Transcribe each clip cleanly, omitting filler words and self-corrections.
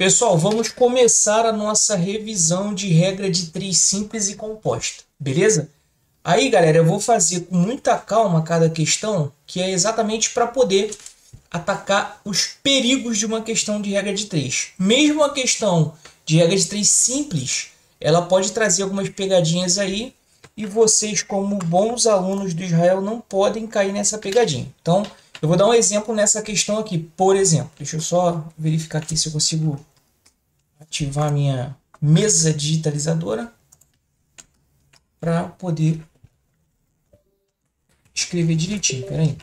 Pessoal, vamos começar a nossa revisão de regra de 3 simples e composta, beleza? Aí, galera, eu vou fazer com muita calma cada questão, que é exatamente para poder atacar os perigos de uma questão de regra de 3. Mesmo a questão de regra de 3 simples, ela pode trazer algumas pegadinhas aí, e vocês, como bons alunos do Israel, não podem cair nessa pegadinha. Então, eu vou dar um exemplo nessa questão aqui. Por exemplo, deixa eu só verificar aqui se eu consigo ativar a minha mesa digitalizadora para poder escrever direitinho. Pera aí.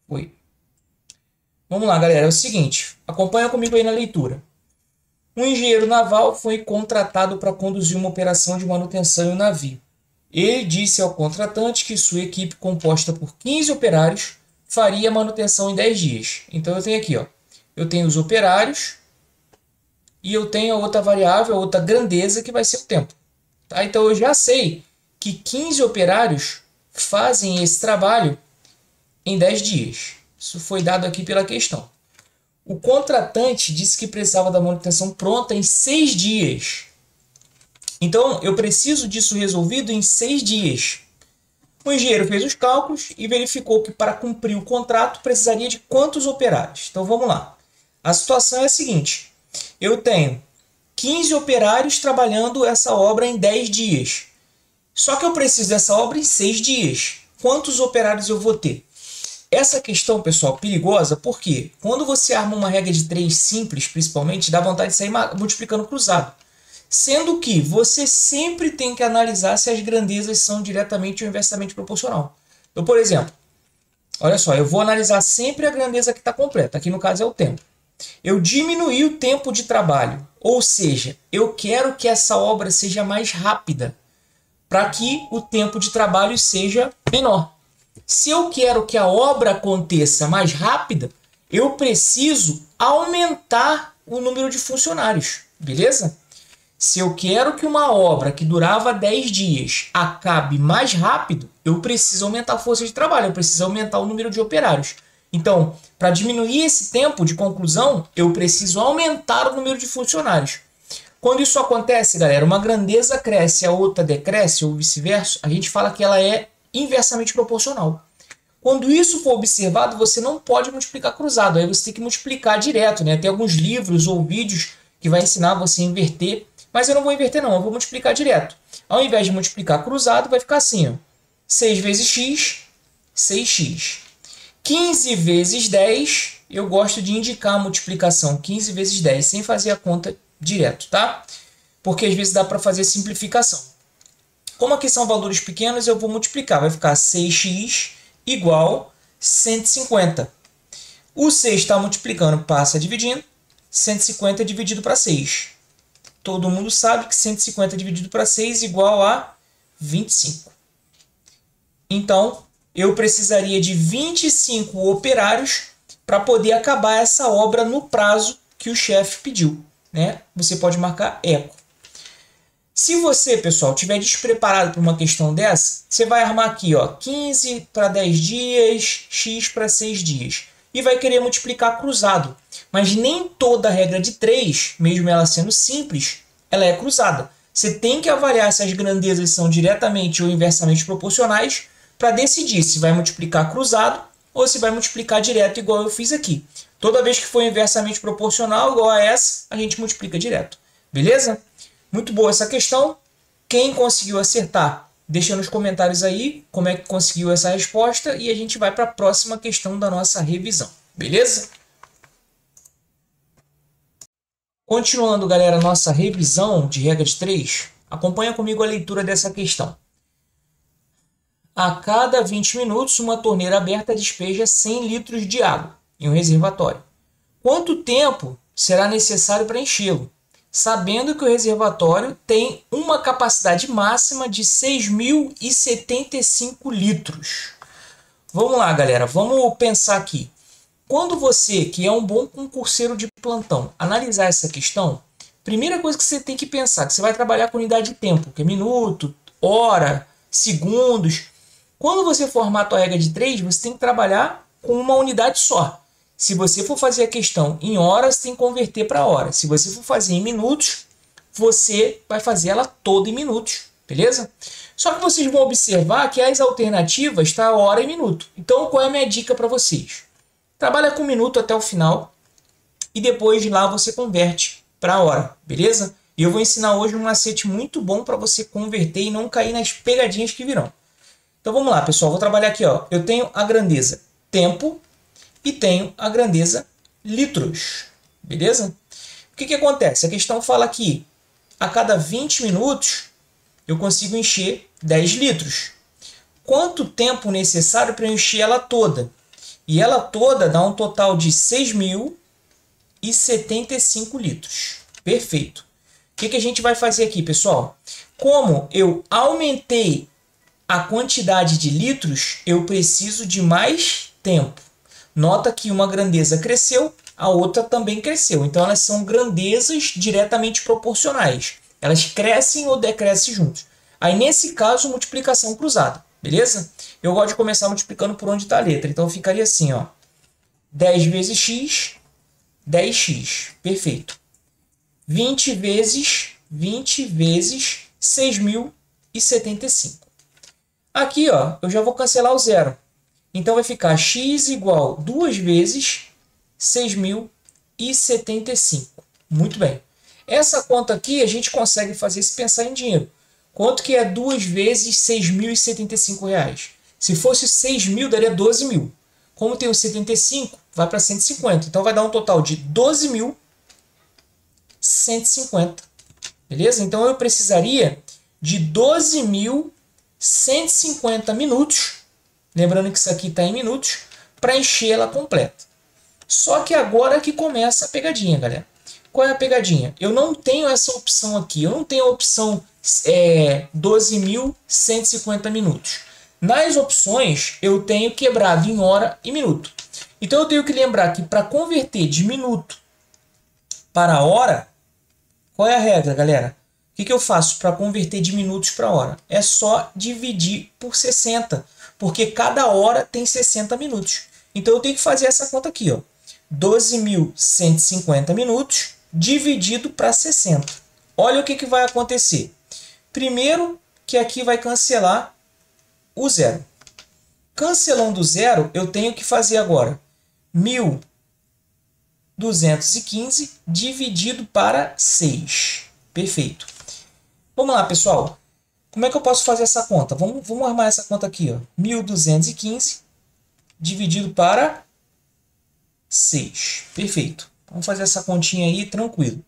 Oi. Vamos lá, galera. É o seguinte. Acompanha comigo aí na leitura. Um engenheiro naval foi contratado para conduzir uma operação de manutenção em um navio. Ele disse ao contratante que sua equipe, composta por 15 operários, faria a manutenção em 10 dias. Então eu tenho aqui, ó, eu tenho os operários e eu tenho a outra variável, a outra grandeza, que vai ser o tempo. Tá? Então eu já sei que 15 operários fazem esse trabalho em 10 dias. Isso foi dado aqui pela questão. O contratante disse que precisava da manutenção pronta em 6 dias. Então, eu preciso disso resolvido em 6 dias. O engenheiro fez os cálculos e verificou que para cumprir o contrato precisaria de quantos operários? Então, vamos lá. A situação é a seguinte. Eu tenho 15 operários trabalhando essa obra em 10 dias. Só que eu preciso dessa obra em 6 dias. Quantos operários eu vou ter? Essa questão, pessoal, perigosa, porque quando você arma uma regra de 3 simples, principalmente, dá vontade de sair multiplicando cruzado. Sendo que você sempre tem que analisar se as grandezas são diretamente ou inversamente proporcional. Então, por exemplo, olha só, eu vou analisar sempre a grandeza que está completa. Aqui no caso é o tempo. Eu diminuí o tempo de trabalho, ou seja, eu quero que essa obra seja mais rápida, para que o tempo de trabalho seja menor. Se eu quero que a obra aconteça mais rápida, eu preciso aumentar o número de funcionários, beleza? Se eu quero que uma obra que durava 10 dias acabe mais rápido, eu preciso aumentar a força de trabalho, eu preciso aumentar o número de operários. Então, para diminuir esse tempo de conclusão, eu preciso aumentar o número de funcionários. Quando isso acontece, galera, uma grandeza cresce, a outra decresce, ou vice-versa, a gente fala que ela é inversamente proporcional. Quando isso for observado, você não pode multiplicar cruzado, aí você tem que multiplicar direto, né? Tem alguns livros ou vídeos que vai ensinar você a inverter, mas eu não vou inverter não, eu vou multiplicar direto. Ao invés de multiplicar cruzado, vai ficar assim, ó, 6 vezes x, 6x. 15 vezes 10, eu gosto de indicar a multiplicação 15 vezes 10, sem fazer a conta direto, tá? Porque às vezes dá para fazer simplificação. Como aqui são valores pequenos, eu vou multiplicar. Vai ficar 6x igual 150. O 6 está multiplicando, passa dividindo. 150 dividido para 6. Todo mundo sabe que 150 dividido para 6 é igual a 25. Então, eu precisaria de 25 operários para poder acabar essa obra no prazo que o chefe pediu, né? Você pode marcar eco. Se você, pessoal, estiver despreparado para uma questão dessa, você vai armar aqui, ó, 15 para 10 dias, x para 6 dias. E vai querer multiplicar cruzado. Mas nem toda regra de 3, mesmo ela sendo simples, ela é cruzada. Você tem que avaliar se as grandezas são diretamente ou inversamente proporcionais para decidir se vai multiplicar cruzado ou se vai multiplicar direto, igual eu fiz aqui. Toda vez que for inversamente proporcional, igual a essa, a gente multiplica direto. Beleza? Muito boa essa questão. Quem conseguiu acertar, deixa nos comentários aí como é que conseguiu essa resposta e a gente vai para a próxima questão da nossa revisão. Beleza? Continuando, galera, nossa revisão de regra de 3, acompanha comigo a leitura dessa questão. A cada 20 minutos, uma torneira aberta despeja 100 litros de água em um reservatório. Quanto tempo será necessário para enchê-lo? Sabendo que o reservatório tem uma capacidade máxima de 6.075 litros. Vamos lá, galera, vamos pensar aqui. Quando você, que é um bom concurseiro de plantão, analisar essa questão, primeira coisa que você tem que pensar, que você vai trabalhar com unidade de tempo, que é minuto, hora, segundos. Quando você formar a tua regra de 3, você tem que trabalhar com uma unidade só. Se você for fazer a questão em horas, tem que converter para hora. Se você for fazer em minutos, você vai fazer ela toda em minutos, beleza? Só que vocês vão observar que as alternativas estão hora e minuto. Então, qual é a minha dica para vocês? Trabalha com minuto até o final e depois de lá você converte para hora, beleza? E eu vou ensinar hoje um macete muito bom para você converter e não cair nas pegadinhas que virão. Então vamos lá, pessoal. Vou trabalhar aqui, ó. Eu tenho a grandeza tempo e tenho a grandeza litros, beleza? O que acontece? A questão fala que a cada 20 minutos eu consigo encher 10 litros. Quanto tempo necessário para eu encher ela toda? E ela toda dá um total de 6.075 litros. Perfeito. O que a gente vai fazer aqui, pessoal? Como eu aumentei a quantidade de litros, eu preciso de mais tempo. Nota que uma grandeza cresceu, a outra também cresceu. Então, elas são grandezas diretamente proporcionais. Elas crescem ou decrescem juntos. Aí, nesse caso, multiplicação cruzada. Beleza? Eu gosto de começar multiplicando por onde está a letra. Então, ficaria assim, ó. 10 vezes x, 10x. Perfeito. 20 vezes 6.075. Aqui, ó, eu já vou cancelar o zero. Então, vai ficar x igual 2 vezes 6.075. Muito bem. Essa conta aqui a gente consegue fazer se pensar em dinheiro. Quanto que é 2 vezes 6.075 reais? Se fosse 6.000, daria 12.000. Como tem o 75, vai para 150. Então, vai dar um total de 12.150. Beleza? Então, eu precisaria de 12.150 minutos. Lembrando que isso aqui está em minutos. Para encher ela completa. Só que agora que começa a pegadinha, galera. Qual é a pegadinha? Eu não tenho essa opção aqui. Eu não tenho a opção 12.150 minutos. Nas opções, eu tenho quebrado em hora e minuto. Então, eu tenho que lembrar que para converter de minuto para hora, qual é a regra, galera? O que eu faço para converter de minutos para hora? É só dividir por 60, porque cada hora tem 60 minutos. Então, eu tenho que fazer essa conta aqui, ó. 12.150 minutos dividido para 60. Olha o que vai acontecer. Primeiro, que aqui vai cancelar o zero. Cancelando o zero, eu tenho que fazer agora 1.215 dividido para 6. Perfeito. Vamos lá, pessoal. Como é que eu posso fazer essa conta? Vamos armar essa conta aqui, ó. 1.215 dividido para 6. Perfeito. Vamos fazer essa continha aí, tranquilo.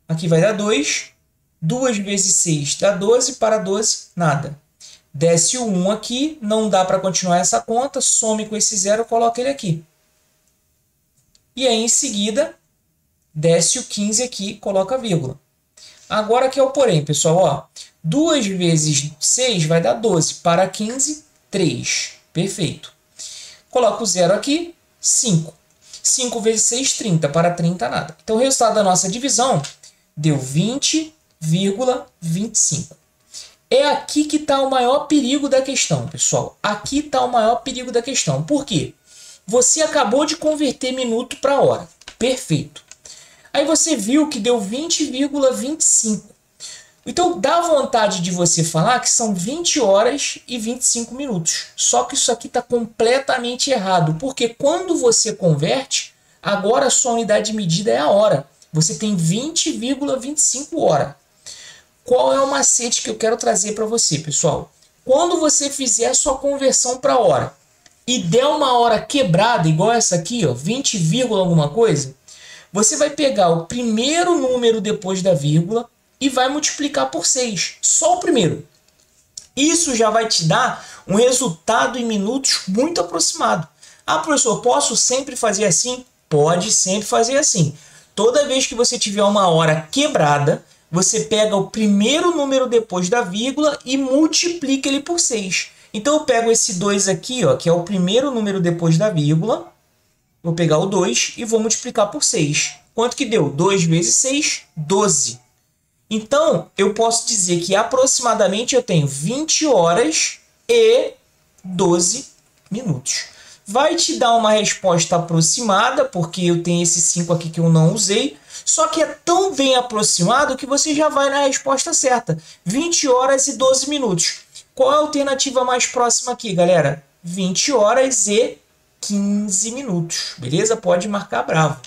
Aqui vai dar 2. 2 vezes 6 dá 12. Para 12, nada. Desce o 1 aqui. Não dá para continuar essa conta. Some com esse zero, coloca ele aqui. E aí, em seguida, desce o 15 aqui, coloca a vírgula. Agora aqui é o porém, pessoal. Ó, 2 vezes 6 vai dar 12. Para 15, 3. Perfeito. Coloca o zero aqui, 5. 5 vezes 6, 30. Para 30, nada. Então, o resultado da nossa divisão deu 20,25. É aqui que está o maior perigo da questão, pessoal. Aqui está o maior perigo da questão. Por quê? Você acabou de converter minuto para hora. Perfeito. Aí você viu que deu 20,25. Então, dá vontade de você falar que são 20 horas e 25 minutos. Só que isso aqui está completamente errado. Porque quando você converte, agora a sua unidade de medida é a hora. Você tem 20,25 horas. Qual é o macete que eu quero trazer para você, pessoal? Quando você fizer a sua conversão para hora e der uma hora quebrada, igual essa aqui, ó, 20, alguma coisa, você vai pegar o primeiro número depois da vírgula e vai multiplicar por 6. Só o primeiro. Isso já vai te dar um resultado em minutos muito aproximado. Ah, professor, posso sempre fazer assim? Pode sempre fazer assim. Toda vez que você tiver uma hora quebrada, você pega o primeiro número depois da vírgula e multiplica ele por 6. Então, eu pego esse 2 aqui, ó, que é o primeiro número depois da vírgula. Vou pegar o 2 e vou multiplicar por 6. Quanto que deu? 2 vezes 6, 12. Então, eu posso dizer que aproximadamente eu tenho 20 horas e 12 minutos. Vai te dar uma resposta aproximada, porque eu tenho esse 5 aqui que eu não usei, só que é tão bem aproximado que você já vai na resposta certa. 20 horas e 12 minutos. Qual é a alternativa mais próxima aqui, galera? 20 horas e 15 minutos, beleza? Pode marcar bravo.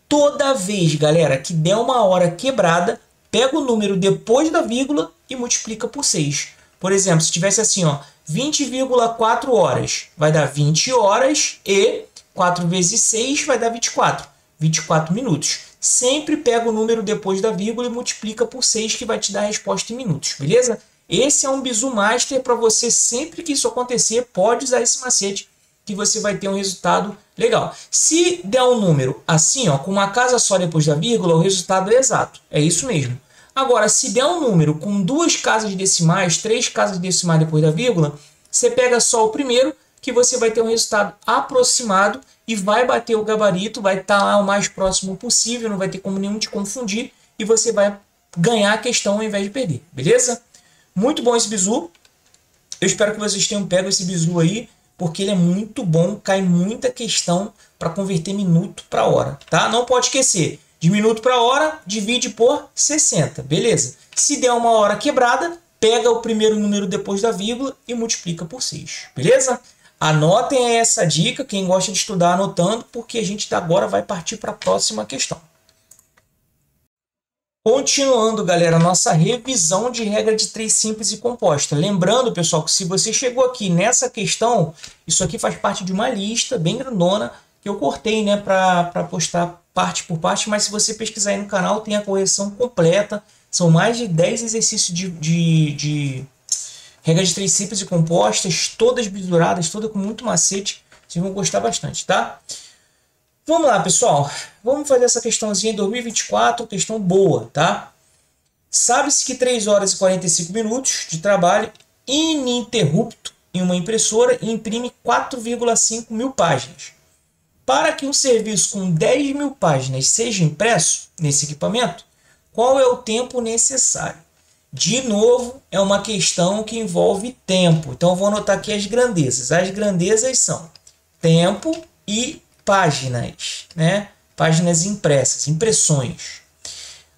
Toda vez, galera, que der uma hora quebrada, pega o número depois da vírgula e multiplica por 6. Por exemplo, se tivesse assim, ó, 20,4 horas, vai dar 20 horas e 4 vezes 6 vai dar 24. 24 minutos. Sempre pega o número depois da vírgula e multiplica por 6, que vai te dar a resposta em minutos, beleza? Esse é um Bizu Master para você, sempre que isso acontecer, pode usar esse macete que você vai ter um resultado legal. Se der um número assim, ó, com uma casa só depois da vírgula, o resultado é exato. É isso mesmo. Agora, se der um número com 2 casas decimais, 3 casas decimais depois da vírgula, você pega só o primeiro, que você vai ter um resultado aproximado e vai bater o gabarito, vai estar lá o mais próximo possível, não vai ter como nenhum te confundir e você vai ganhar a questão ao invés de perder, beleza? Muito bom esse bizu. Eu espero que vocês tenham pego esse bizu aí, porque ele é muito bom, cai muita questão para converter minuto para hora, tá? Não pode esquecer, de minuto para hora, divide por 60, beleza? Se der uma hora quebrada, pega o primeiro número depois da vírgula e multiplica por 6, beleza? Anotem essa dica, quem gosta de estudar anotando, porque a gente agora vai partir para a próxima questão. Continuando, galera, nossa revisão de regra de 3 simples e composta. Lembrando, pessoal, que se você chegou aqui nessa questão, isso aqui faz parte de uma lista bem grandona que eu cortei, né, para postar parte por parte, mas se você pesquisar aí no canal, tem a correção completa. São mais de 10 exercícios de regra de 3 simples e compostas, todas bisuradas, todas com muito macete. Vocês vão gostar bastante, tá? Vamos lá, pessoal. Vamos fazer essa questãozinha em 2024, questão boa, tá? Sabe-se que 3 horas e 45 minutos de trabalho ininterrupto em uma impressora imprime 4,5 mil páginas. Para que um serviço com 10 mil páginas seja impresso nesse equipamento, qual é o tempo necessário? De novo, é uma questão que envolve tempo. Então, eu vou anotar aqui as grandezas. As grandezas são tempo e páginas, né? Páginas impressas, impressões.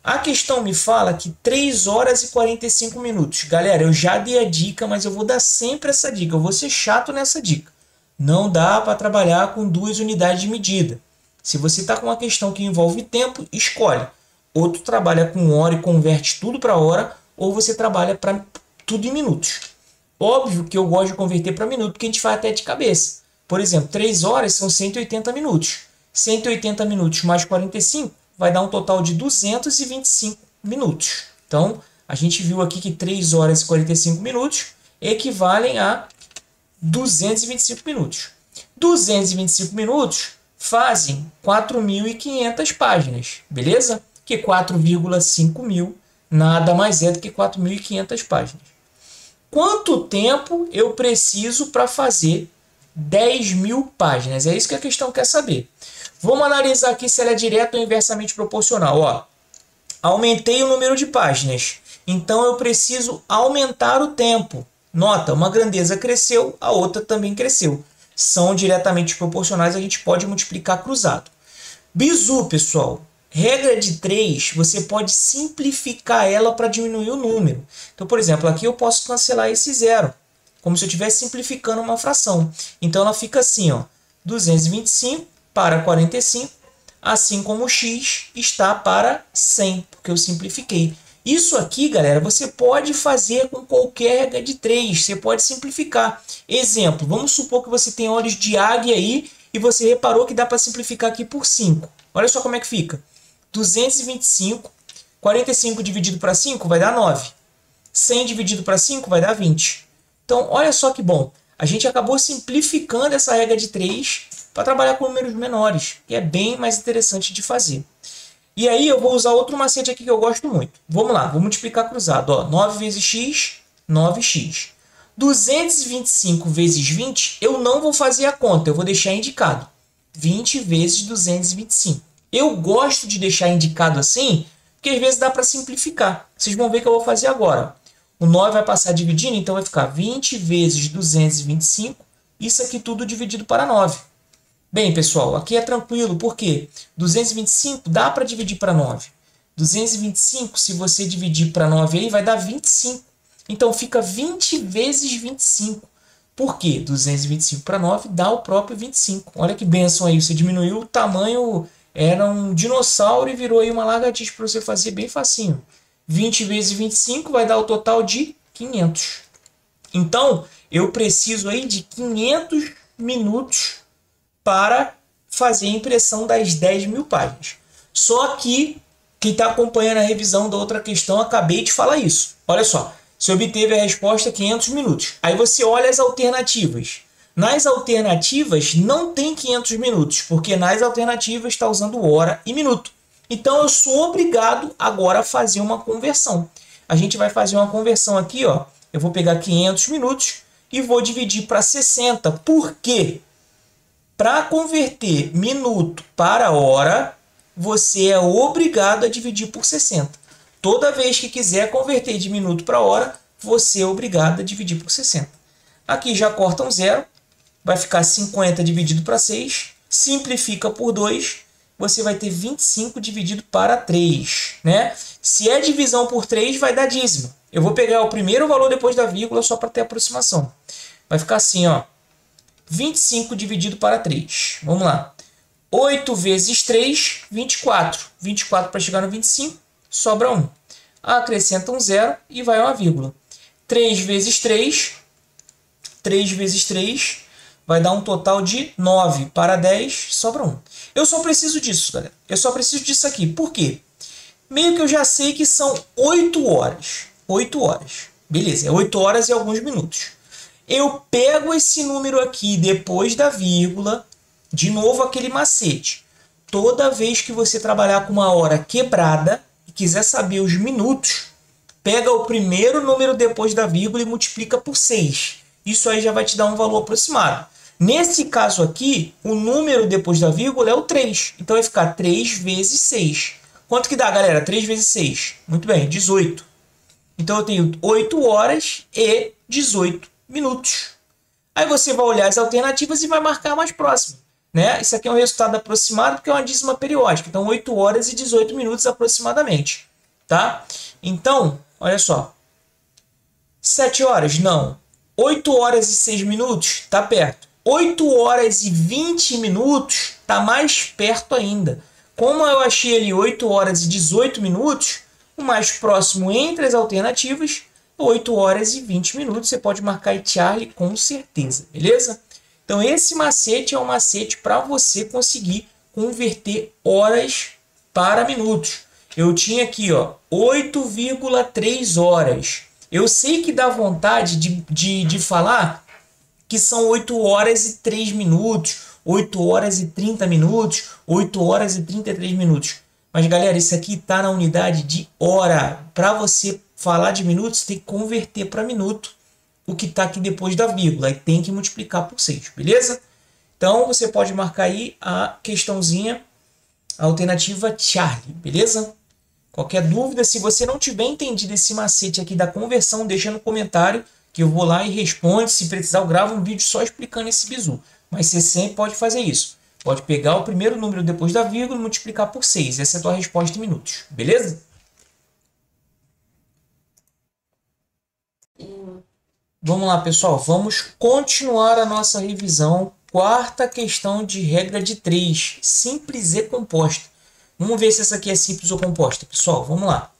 A questão me fala que 3 horas e 45 minutos. Galera, eu já dei a dica, mas eu vou dar sempre essa dica. Eu vou ser chato nessa dica. Não dá para trabalhar com 2 unidades de medida. Se você está com uma questão que envolve tempo, escolhe. Ou tu trabalha com hora e converte tudo para hora, ou você trabalha para tudo em minutos. Óbvio que eu gosto de converter para minuto, porque a gente faz até de cabeça. Por exemplo, 3 horas são 180 minutos. 180 minutos mais 45 vai dar um total de 225 minutos. Então, a gente viu aqui que 3 horas e 45 minutos equivalem a 225 minutos. 225 minutos fazem 4.500 páginas, beleza? Que 4,5 mil nada mais é do que 4.500 páginas. Quanto tempo eu preciso para fazer 10 mil páginas? É isso que a questão quer saber. Vamos analisar aqui se ela é direto ou inversamente proporcional. Ó, aumentei o número de páginas, então eu preciso aumentar o tempo. Nota, uma grandeza cresceu, a outra também cresceu. São diretamente proporcionais, a gente pode multiplicar cruzado. Bizu, pessoal. Regra de 3, você pode simplificar ela para diminuir o número. Então, por exemplo, aqui eu posso cancelar esse zero, como se eu estivesse simplificando uma fração. Então, ela fica assim, ó, 225 para 45, assim como o x está para 100, porque eu simplifiquei. Isso aqui, galera, você pode fazer com qualquer regra de 3, você pode simplificar. Exemplo, vamos supor que você tem olhos de águia aí e você reparou que dá para simplificar aqui por 5. Olha só como é que fica. 225, 45 dividido para 5 vai dar 9. 100 dividido para 5 vai dar 20. Então, olha só que bom. A gente acabou simplificando essa regra de 3 para trabalhar com números menores, que é bem mais interessante de fazer. E aí eu vou usar outro macete aqui que eu gosto muito. Vamos lá, vou multiplicar cruzado. Ó, 9 vezes x, 9x. 225 vezes 20, eu não vou fazer a conta, eu vou deixar indicado. 20 vezes 225. Eu gosto de deixar indicado assim, porque às vezes dá para simplificar. Vocês vão ver que eu vou fazer agora. O 9 vai passar dividindo, então vai ficar 20 vezes 225 Isso aqui tudo dividido para 9. Bem, pessoal, aqui é tranquilo, porque 225 dá para dividir para 9. 225, se você dividir para 9 aí, vai dar 25. Então, fica 20 vezes 25. Por quê? 225 para 9 dá o próprio 25. Olha que bênção aí, você diminuiu o tamanho, era um dinossauro e virou aí uma lagartixa para você fazer bem facinho. 20 vezes 25 vai dar o total de 500. Então, eu preciso aí de 500 minutos para fazer a impressão das 10.000 páginas. Só que quem está acompanhando a revisão da outra questão, acabei de falar isso. Olha só, você obteve a resposta 500 minutos. Aí você olha as alternativas. Nas alternativas não tem 500 minutos, porque nas alternativas está usando hora e minuto. Então eu sou obrigado agora a fazer uma conversão. A gente vai fazer uma conversão aqui, ó. Eu vou pegar 500 minutos e vou dividir para 60. Por quê? Para converter minuto para hora, você é obrigado a dividir por 60. Toda vez que quiser converter de minuto para hora, você é obrigado a dividir por 60. Aqui já corta um zero, vai ficar 50 dividido para 6, simplifica por 2, você vai ter 25 dividido para 3. Né? Se é divisão por 3, vai dar dízimo. Eu vou pegar o primeiro valor depois da vírgula só para ter aproximação. Vai ficar assim, ó. 25 dividido para 3. Vamos lá. 8 vezes 3, 24. 24 para chegar no 25, sobra 1. Acrescenta um zero e vai uma vírgula. 3 vezes 3, 3 vezes 3, vai dar um total de 9 para 10, sobra 1. Eu só preciso disso, galera. Eu só preciso disso aqui. Por quê? Meio que eu já sei que são 8 horas. 8 horas. Beleza, é 8 horas e alguns minutos. Eu pego esse número aqui depois da vírgula, de novo aquele macete. Toda vez que você trabalhar com uma hora quebrada e quiser saber os minutos, pega o primeiro número depois da vírgula e multiplica por 6. Isso aí já vai te dar um valor aproximado. Nesse caso aqui, o número depois da vírgula é o 3. Então vai ficar 3 vezes 6. Quanto que dá, galera? 3 vezes 6. Muito bem, 18. Então eu tenho 8 horas e 18 minutos. Aí você vai olhar as alternativas e vai marcar a mais próxima. Né? Isso aqui é um resultado aproximado porque é uma dízima periódica. Então 8 horas e 18 minutos aproximadamente. Tá? Então, olha só. 7 horas? Não. 8 horas e 6 minutos? Está perto. 8 horas e 20 minutos? Está mais perto ainda. Como eu achei ali 8 horas e 18 minutos, o mais próximo entre as alternativas, 8 horas e 20 minutos. Você pode marcar aí Charlie com certeza, beleza? Então esse macete é um macete para você conseguir converter horas para minutos. Eu tinha aqui, ó, 8,3 horas. Eu sei que dá vontade de falar que são 8 horas e 3 minutos, 8 horas e 30 minutos, 8 horas e 33 minutos. Mas, galera, isso aqui está na unidade de hora. Para você falar de minutos, tem que converter para minuto o que está aqui depois da vírgula. E tem que multiplicar por 6, beleza? Então, você pode marcar aí a questãozinha, a alternativa Charlie, beleza? Qualquer dúvida, se você não tiver entendido esse macete aqui da conversão, deixa no comentário que eu vou lá e respondo. Se precisar, eu gravo um vídeo só explicando esse bizu. Mas você sempre pode fazer isso. Pode pegar o primeiro número depois da vírgula e multiplicar por 6. Essa é a tua resposta em minutos. Beleza? Vamos lá, pessoal. Vamos continuar a nossa revisão. Quarta questão de regra de 3. Simples e composta. Vamos ver se essa aqui é simples ou composta. Pessoal, vamos lá.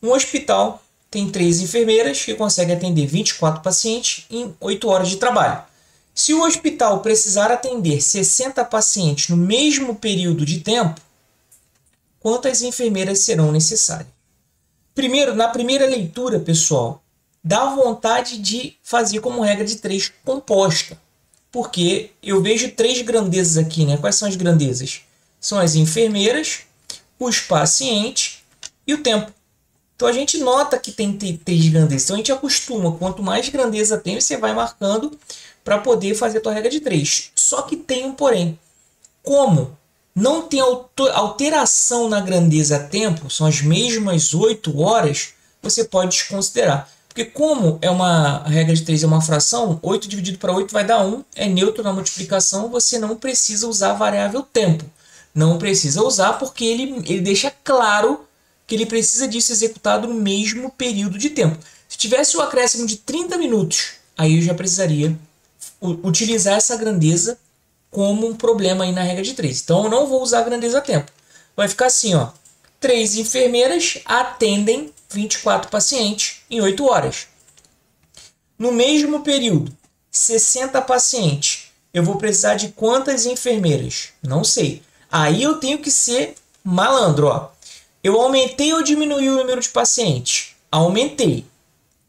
Um hospital tem 3 enfermeiras que conseguem atender 24 pacientes em 8 horas de trabalho. Se o hospital precisar atender 60 pacientes no mesmo período de tempo, quantas enfermeiras serão necessárias? Primeiro, na primeira leitura, pessoal, dá vontade de fazer como regra de 3 composta. Porque eu vejo 3 grandezas aqui, né? Quais são as grandezas? São as enfermeiras, os pacientes e o tempo. Então a gente nota que tem 3 grandezas. Então a gente acostuma. Quanto mais grandeza tem, você vai marcando para poder fazer a tua regra de 3. Só que tem um porém. Como não tem alteração na grandeza tempo, são as mesmas 8 horas, você pode desconsiderar. Porque como é uma a regra de 3 é uma fração, 8 dividido para 8 vai dar 1, é neutro na multiplicação, você não precisa usar a variável tempo. Não precisa usar porque ele deixa claro que ele precisa disso executado no mesmo período de tempo. Se tivesse o acréscimo de 30 minutos, aí eu já precisaria utilizar essa grandeza como um problema aí na regra de 3. Então eu não vou usar a grandeza a tempo. Vai ficar assim, ó. 3 enfermeiras atendem 24 pacientes em 8 horas. No mesmo período, 60 pacientes. Eu vou precisar de quantas enfermeiras? Não sei. Aí eu tenho que ser malandro, ó. Eu aumentei ou diminuí o número de pacientes? Aumentei.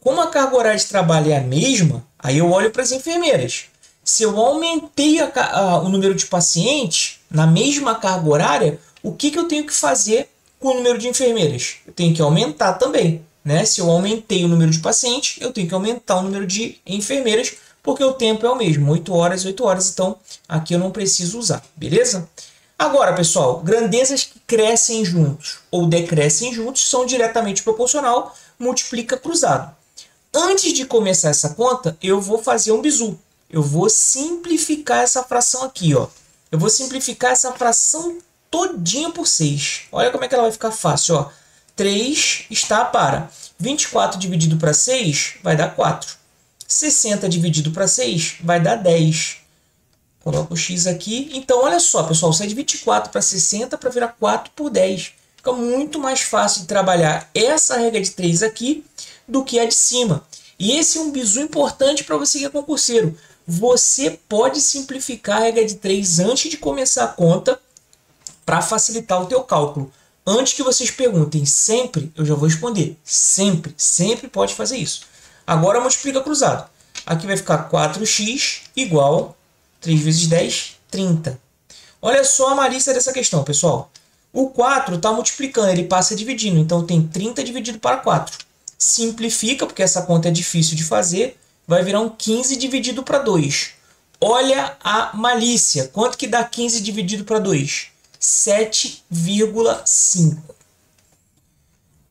Como a carga horária de trabalho é a mesma, aí eu olho para as enfermeiras. Se eu aumentei o número de pacientes na mesma carga horária, o que eu tenho que fazer com o número de enfermeiras? Eu tenho que aumentar também. Né? Se eu aumentei o número de pacientes, eu tenho que aumentar o número de enfermeiras, porque o tempo é o mesmo, 8 horas, 8 horas. Então, aqui eu não preciso usar, beleza? Agora, pessoal, grandezas que crescem juntos ou decrescem juntos são diretamente proporcional, multiplica cruzado. Antes de começar essa conta, eu vou fazer um bizu. Eu vou simplificar essa fração aqui, ó. Eu vou simplificar essa fração todinha por 6. Olha como é que ela vai ficar fácil, ó. 3 está para 24 dividido para 6 vai dar 4. 60 dividido para 6 vai dar 10. Coloco o x aqui. Então, olha só, pessoal. Sai de 24 para 60 para virar 4 por 10. Fica muito mais fácil de trabalhar essa regra de 3 aqui do que a de cima. E esse é um bizu importante para você que é concurseiro. Você pode simplificar a regra de 3 antes de começar a conta para facilitar o teu cálculo. Antes que vocês perguntem sempre, eu já vou responder. Sempre, sempre pode fazer isso. Agora multiplica cruzado. Aqui vai ficar 4x igual 3 vezes 10, 30. Olha só a malícia dessa questão, pessoal. O 4 está multiplicando, ele passa dividindo. Então tem 30 dividido para 4. Simplifica, porque essa conta é difícil de fazer. Vai virar um 15 dividido para 2. Olha a malícia. Quanto que dá 15 dividido para 2? 7,5.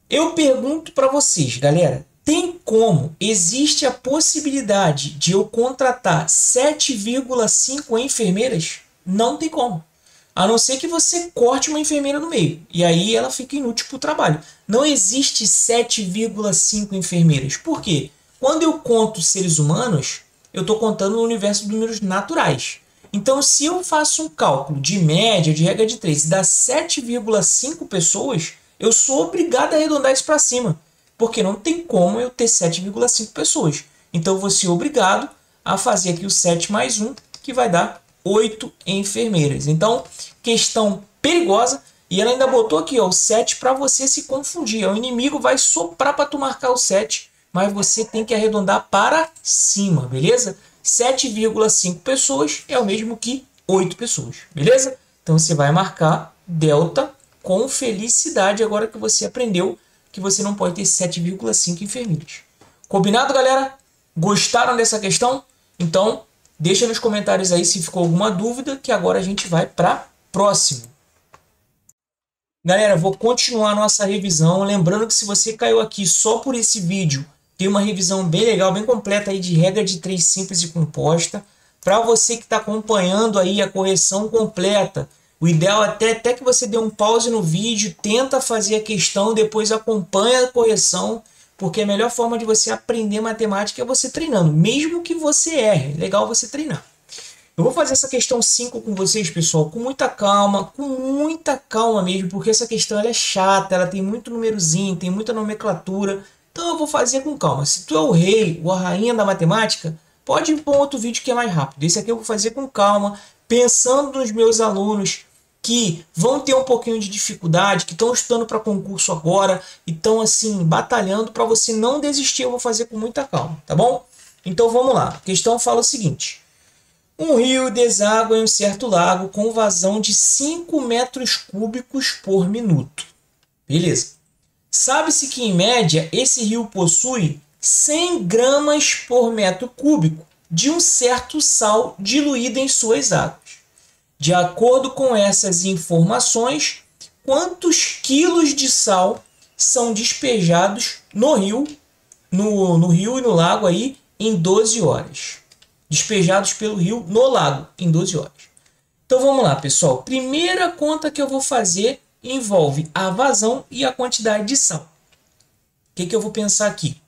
Eu pergunto para vocês, galera, tem como, existe a possibilidade de eu contratar 7,5 enfermeiras? Não tem como. A não ser que você corte uma enfermeira no meio. E aí ela fica inútil para o trabalho. Não existe 7,5 enfermeiras. Por quê? Quando eu conto seres humanos, eu estou contando no universo de números naturais. Então, se eu faço um cálculo de média, de regra de 3, e dá 7,5 pessoas, eu sou obrigado a arredondar isso para cima. Porque não tem como eu ter 7,5 pessoas. Então, eu vou ser obrigado a fazer aqui o 7 mais 1, que vai dar 8 enfermeiras. Então, questão perigosa. E ela ainda botou aqui ó, o 7 para você se confundir. O inimigo vai soprar para tu marcar o 7, mas você tem que arredondar para cima, beleza? 7,5 pessoas é o mesmo que 8 pessoas, beleza? Então você vai marcar delta com felicidade agora que você aprendeu que você não pode ter 7,5 enfermeiros. Combinado, galera? Gostaram dessa questão? Então, deixa nos comentários aí se ficou alguma dúvida, que agora a gente vai para próximo. Galera, vou continuar nossa revisão. Lembrando que se você caiu aqui só por esse vídeo, tem uma revisão bem legal, bem completa aí de regra de 3 simples e composta. Para você que está acompanhando aí a correção completa, o ideal é até que você dê um pause no vídeo, tenta fazer a questão, depois acompanha a correção, porque a melhor forma de você aprender matemática é você treinando, mesmo que você erre. É legal você treinar. Eu vou fazer essa questão 5 com vocês, pessoal, com muita calma mesmo, porque essa questão ela é chata, ela tem muito númerozinho, tem muita nomenclatura. Então eu vou fazer com calma. Se tu é o rei ou a rainha da matemática, pode ir para um outro vídeo que é mais rápido. Esse aqui eu vou fazer com calma, pensando nos meus alunos que vão ter um pouquinho de dificuldade, que estão estudando para concurso agora e estão assim batalhando. Para você não desistir, eu vou fazer com muita calma, tá bom? Então vamos lá. A questão fala o seguinte: um rio deságua em um certo lago com vazão de 5 metros cúbicos por minuto. Beleza. Sabe-se que, em média, esse rio possui 100 gramas por metro cúbico de um certo sal diluído em suas águas. De acordo com essas informações, quantos quilos de sal são despejados no rio no rio e no lago aí em 12 horas. Despejados pelo rio no lago em 12 horas. Então vamos lá, pessoal. Primeira conta que eu vou fazer envolve a vazão e a quantidade de sal. O que eu vou pensar aqui?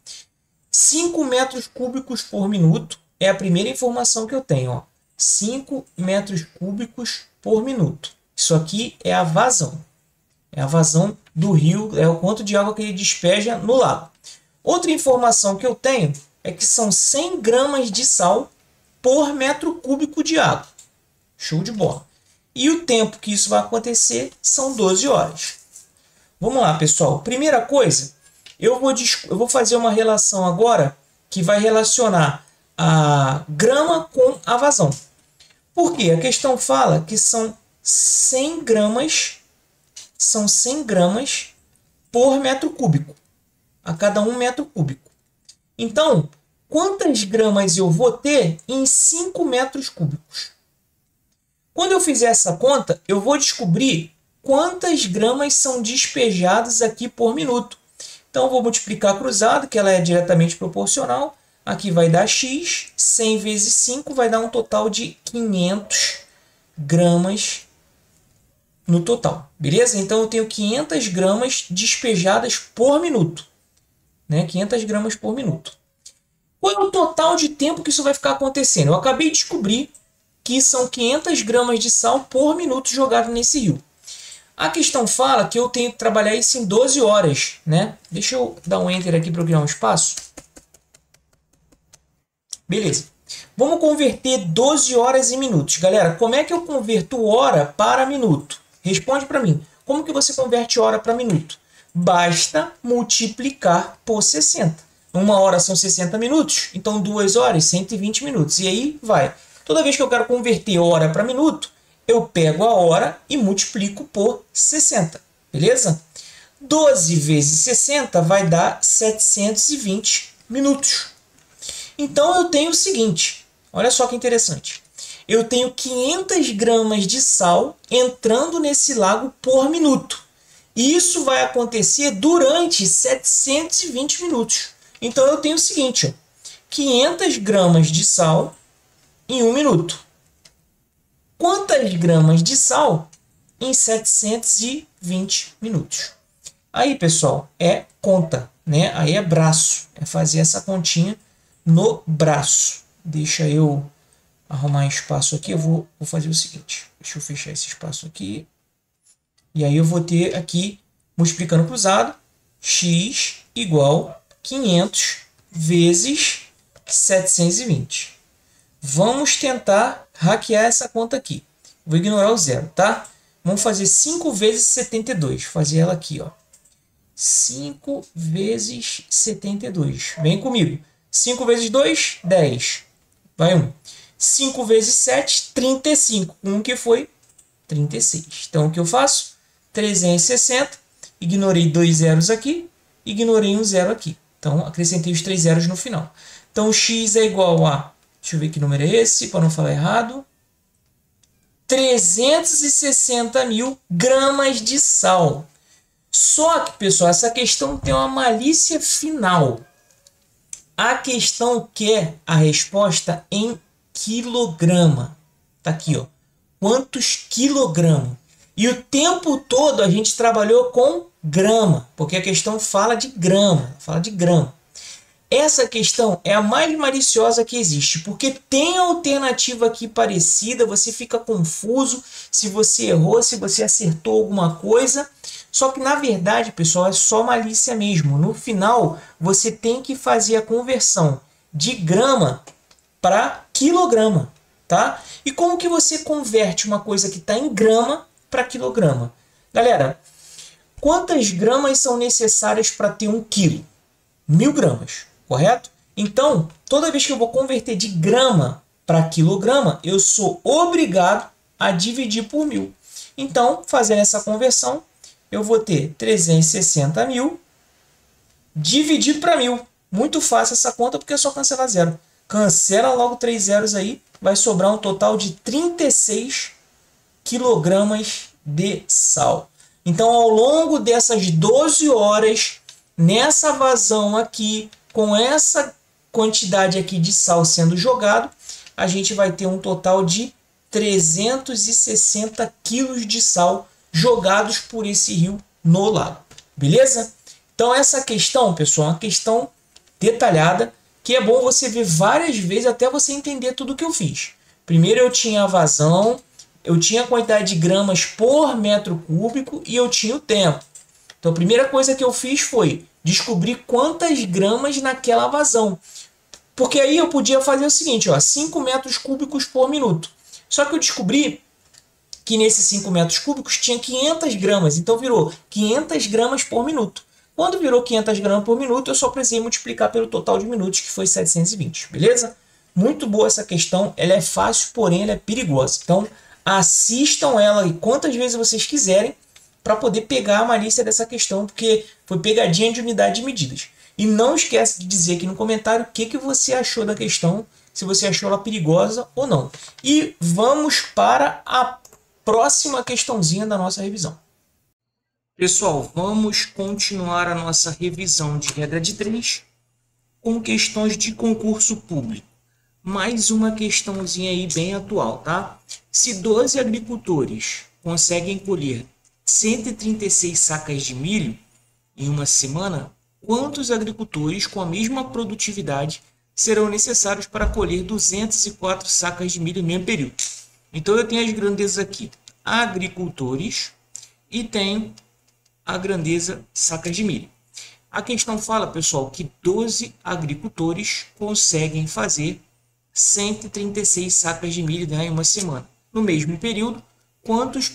5 metros cúbicos por minuto é a primeira informação que eu tenho. Ó. 5 metros cúbicos por minuto. Isso aqui é a vazão. É a vazão do rio, é o quanto de água que ele despeja no lago. Outra informação que eu tenho é que são 100 gramas de sal por metro cúbico de água. Show de bola. E o tempo que isso vai acontecer são 12 horas. Vamos lá, pessoal. Primeira coisa, eu vou fazer uma relação agora que vai relacionar a grama com a vazão. Por quê? A questão fala que são 100 gramas por metro cúbico. A cada 1 metro cúbico. Então, quantas gramas eu vou ter em 5 metros cúbicos? Quando eu fizer essa conta, eu vou descobrir quantas gramas são despejadas aqui por minuto. Então, eu vou multiplicar cruzado, que ela é diretamente proporcional. Aqui vai dar x, 100 vezes 5 vai dar um total de 500 gramas no total. Beleza? Então, eu tenho 500 gramas despejadas por minuto. Né? 500 gramas por minuto. Qual é o total de tempo que isso vai ficar acontecendo? Eu acabei de descobrir que são 500 gramas de sal por minuto jogado nesse rio. A questão fala que eu tenho que trabalhar isso em 12 horas. Né? Deixa eu dar um enter aqui para eu criar um espaço. Beleza. Vamos converter 12 horas em minutos. Galera, como é que eu converto hora para minuto? Responde para mim. Como que você converte hora para minuto? Basta multiplicar por 60. Uma hora são 60 minutos, então 2 horas, 120 minutos. E aí vai. Toda vez que eu quero converter hora para minuto, eu pego a hora e multiplico por 60. Beleza? 12 vezes 60 vai dar 720 minutos. Então eu tenho o seguinte, olha só que interessante. Eu tenho 500 gramas de sal entrando nesse lago por minuto. E isso vai acontecer durante 720 minutos. Então eu tenho o seguinte, ó, 500 gramas de sal em 1 minuto. Quantas gramas de sal em 720 minutos? Aí, pessoal, é conta, né? Aí é braço, é fazer essa continha no braço. Deixa eu arrumar espaço aqui, eu vou fazer o seguinte. Deixa eu fechar esse espaço aqui. E aí eu vou ter aqui, multiplicando cruzado, x igual 500 vezes 720. Vamos tentar hackear essa conta aqui. Vou ignorar o zero, tá? Vamos fazer 5 vezes 72. Fazer ela aqui, ó. 5 vezes 72. Vem comigo. 5 vezes 2, 10. Vai 1. 5 vezes 7, 35. 1 que foi 36. Então, o que eu faço? 360. Ignorei 2 zeros aqui. Ignorei um zero aqui. Então, acrescentei os 3 zeros no final. Então, x é igual a... Deixa eu ver que número é esse, para não falar errado. 360 mil gramas de sal. Só que, pessoal, essa questão tem uma malícia final. A questão quer a resposta em quilograma. Tá aqui, ó. Quantos quilogramas? E o tempo todo a gente trabalhou com grama, porque a questão fala de grama, fala de grama. Essa questão é a mais maliciosa que existe, porque tem alternativa aqui parecida, você fica confuso se você errou, se você acertou alguma coisa. Só que na verdade, pessoal, é só malícia mesmo. No final, você tem que fazer a conversão de grama para quilograma, tá? E como que você converte uma coisa que está em grama para quilograma? Galera, quantas gramas são necessárias para ter 1 quilo? 1000 gramas, correto? Então, toda vez que eu vou converter de grama para quilograma, eu sou obrigado a dividir por 1000. Então, fazendo essa conversão, eu vou ter 360 mil dividido para 1000. Muito fácil essa conta, porque é só cancelar zero. Cancela logo 3 zeros aí, vai sobrar um total de 36 quilogramas de sal. Então, ao longo dessas 12 horas, nessa vazão aqui, com essa quantidade aqui de sal sendo jogado, a gente vai ter um total de 360 quilos de sal jogados por esse rio no lago. Beleza? Então essa questão, pessoal, é uma questão detalhada que é bom você ver várias vezes até você entender tudo que eu fiz. Primeiro eu tinha a vazão, eu tinha a quantidade de gramas por metro cúbico e eu tinha o tempo. Então a primeira coisa que eu fiz foi descobrir quantas gramas naquela vazão. Porque aí eu podia fazer o seguinte, ó, 5 metros cúbicos por minuto. Só que eu descobri que nesses 5 metros cúbicos tinha 500 gramas. Então virou 500 gramas por minuto. Quando virou 500 gramas por minuto, eu só precisei multiplicar pelo total de minutos, que foi 720. Beleza? Muito boa essa questão. Ela é fácil, porém ela é perigosa. Então assistam ela quantas vezes vocês quiserem para poder pegar a malícia dessa questão, porque foi pegadinha de unidade de medidas. E não esquece de dizer aqui no comentário o que você achou da questão, se você achou ela perigosa ou não. E vamos para a próxima questãozinha da nossa revisão. Pessoal, vamos continuar a nossa revisão de regra de 3 com questões de concurso público. Mais uma questãozinha aí bem atual, tá? Se 12 agricultores conseguem colher 136 sacas de milho em uma semana, quantos agricultores com a mesma produtividade serão necessários para colher 204 sacas de milho no mesmo período? Então eu tenho as grandezas aqui, agricultores, e tenho a grandeza sacas de milho. A questão fala, pessoal, que 12 agricultores conseguem fazer 136 sacas de milho, né, em uma semana. No mesmo período, quantos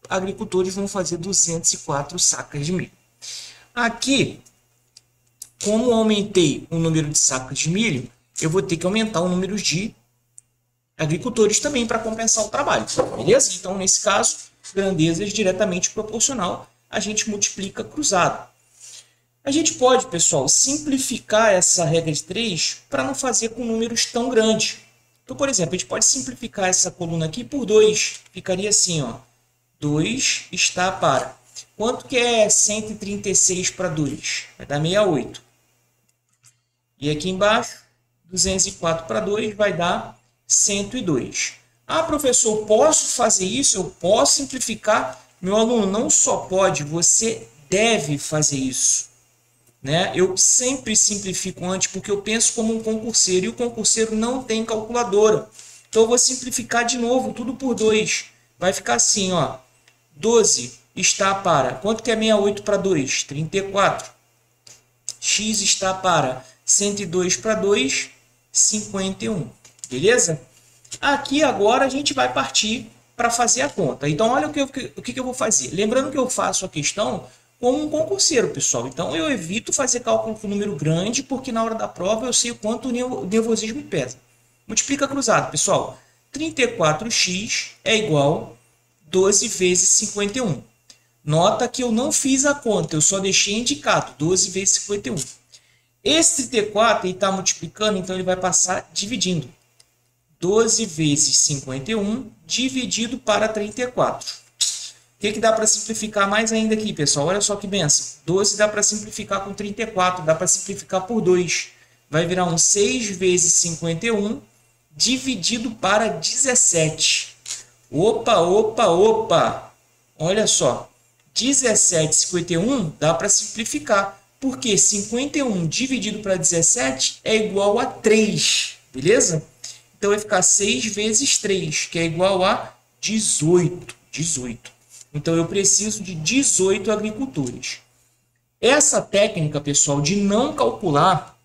agricultores vão fazer 204 sacas de milho? Aqui, como aumentei o número de sacas de milho, eu vou ter que aumentar o número de agricultores também para compensar o trabalho, beleza? Então, nesse caso, grandezas diretamente proporcional, a gente multiplica cruzado. A gente pode, pessoal, simplificar essa regra de 3 para não fazer com números tão grandes. Então, por exemplo, a gente pode simplificar essa coluna aqui por 2. Ficaria assim, ó. 2 está para... Quanto que é 136 para 2? Vai dar 68. E aqui embaixo, 204 para 2 vai dar 102. Ah, professor, posso fazer isso? Eu posso simplificar? Meu aluno, não só pode, você deve fazer isso. Né? Eu sempre simplifico antes porque eu penso como um concurseiro e o concurseiro não tem calculadora. Então eu vou simplificar de novo, tudo por 2. Vai ficar assim, ó. 12 está para... Quanto que é 68 para 2? 34. X está para 102 para 2, 51. Beleza? Aqui agora a gente vai partir para fazer a conta. Então olha o que eu vou fazer. Lembrando que eu faço a questão como um concurseiro, pessoal. Então eu evito fazer cálculo com número grande, porque na hora da prova eu sei o quanto o nervosismo pesa. Multiplica cruzado, pessoal. 34x é igual 12 vezes 51. Nota que eu não fiz a conta, eu só deixei indicado 12 vezes 51. Esse 34 está multiplicando, então ele vai passar dividindo. 12 vezes 51 dividido para 34. O que dá para simplificar mais ainda aqui, pessoal? Olha só que benção. 12 dá para simplificar com 34, dá para simplificar por 2. Vai virar um 6 vezes 51 dividido para 17. Opa, opa, opa! Olha só. 17, 51 dá para simplificar. Porque 51 dividido para 17 é igual a 3. Beleza? Então vai ficar 6 vezes 3, que é igual a 18. 18. Então eu preciso de 18 agricultores. Essa técnica, pessoal, de não calcular,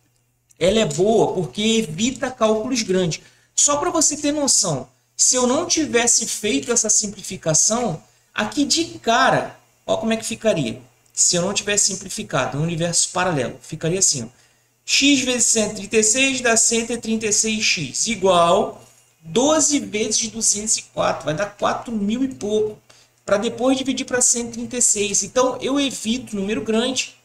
ela é boa porque evita cálculos grandes. Só para você ter noção, se eu não tivesse feito essa simplificação, aqui de cara, olha como é que ficaria. Se eu não tivesse simplificado no universo paralelo, ficaria assim, ó. X vezes 136 dá 136x, igual 12 vezes 204, vai dar 4.000 e pouco, para depois dividir para 136. Então, eu evito número grande,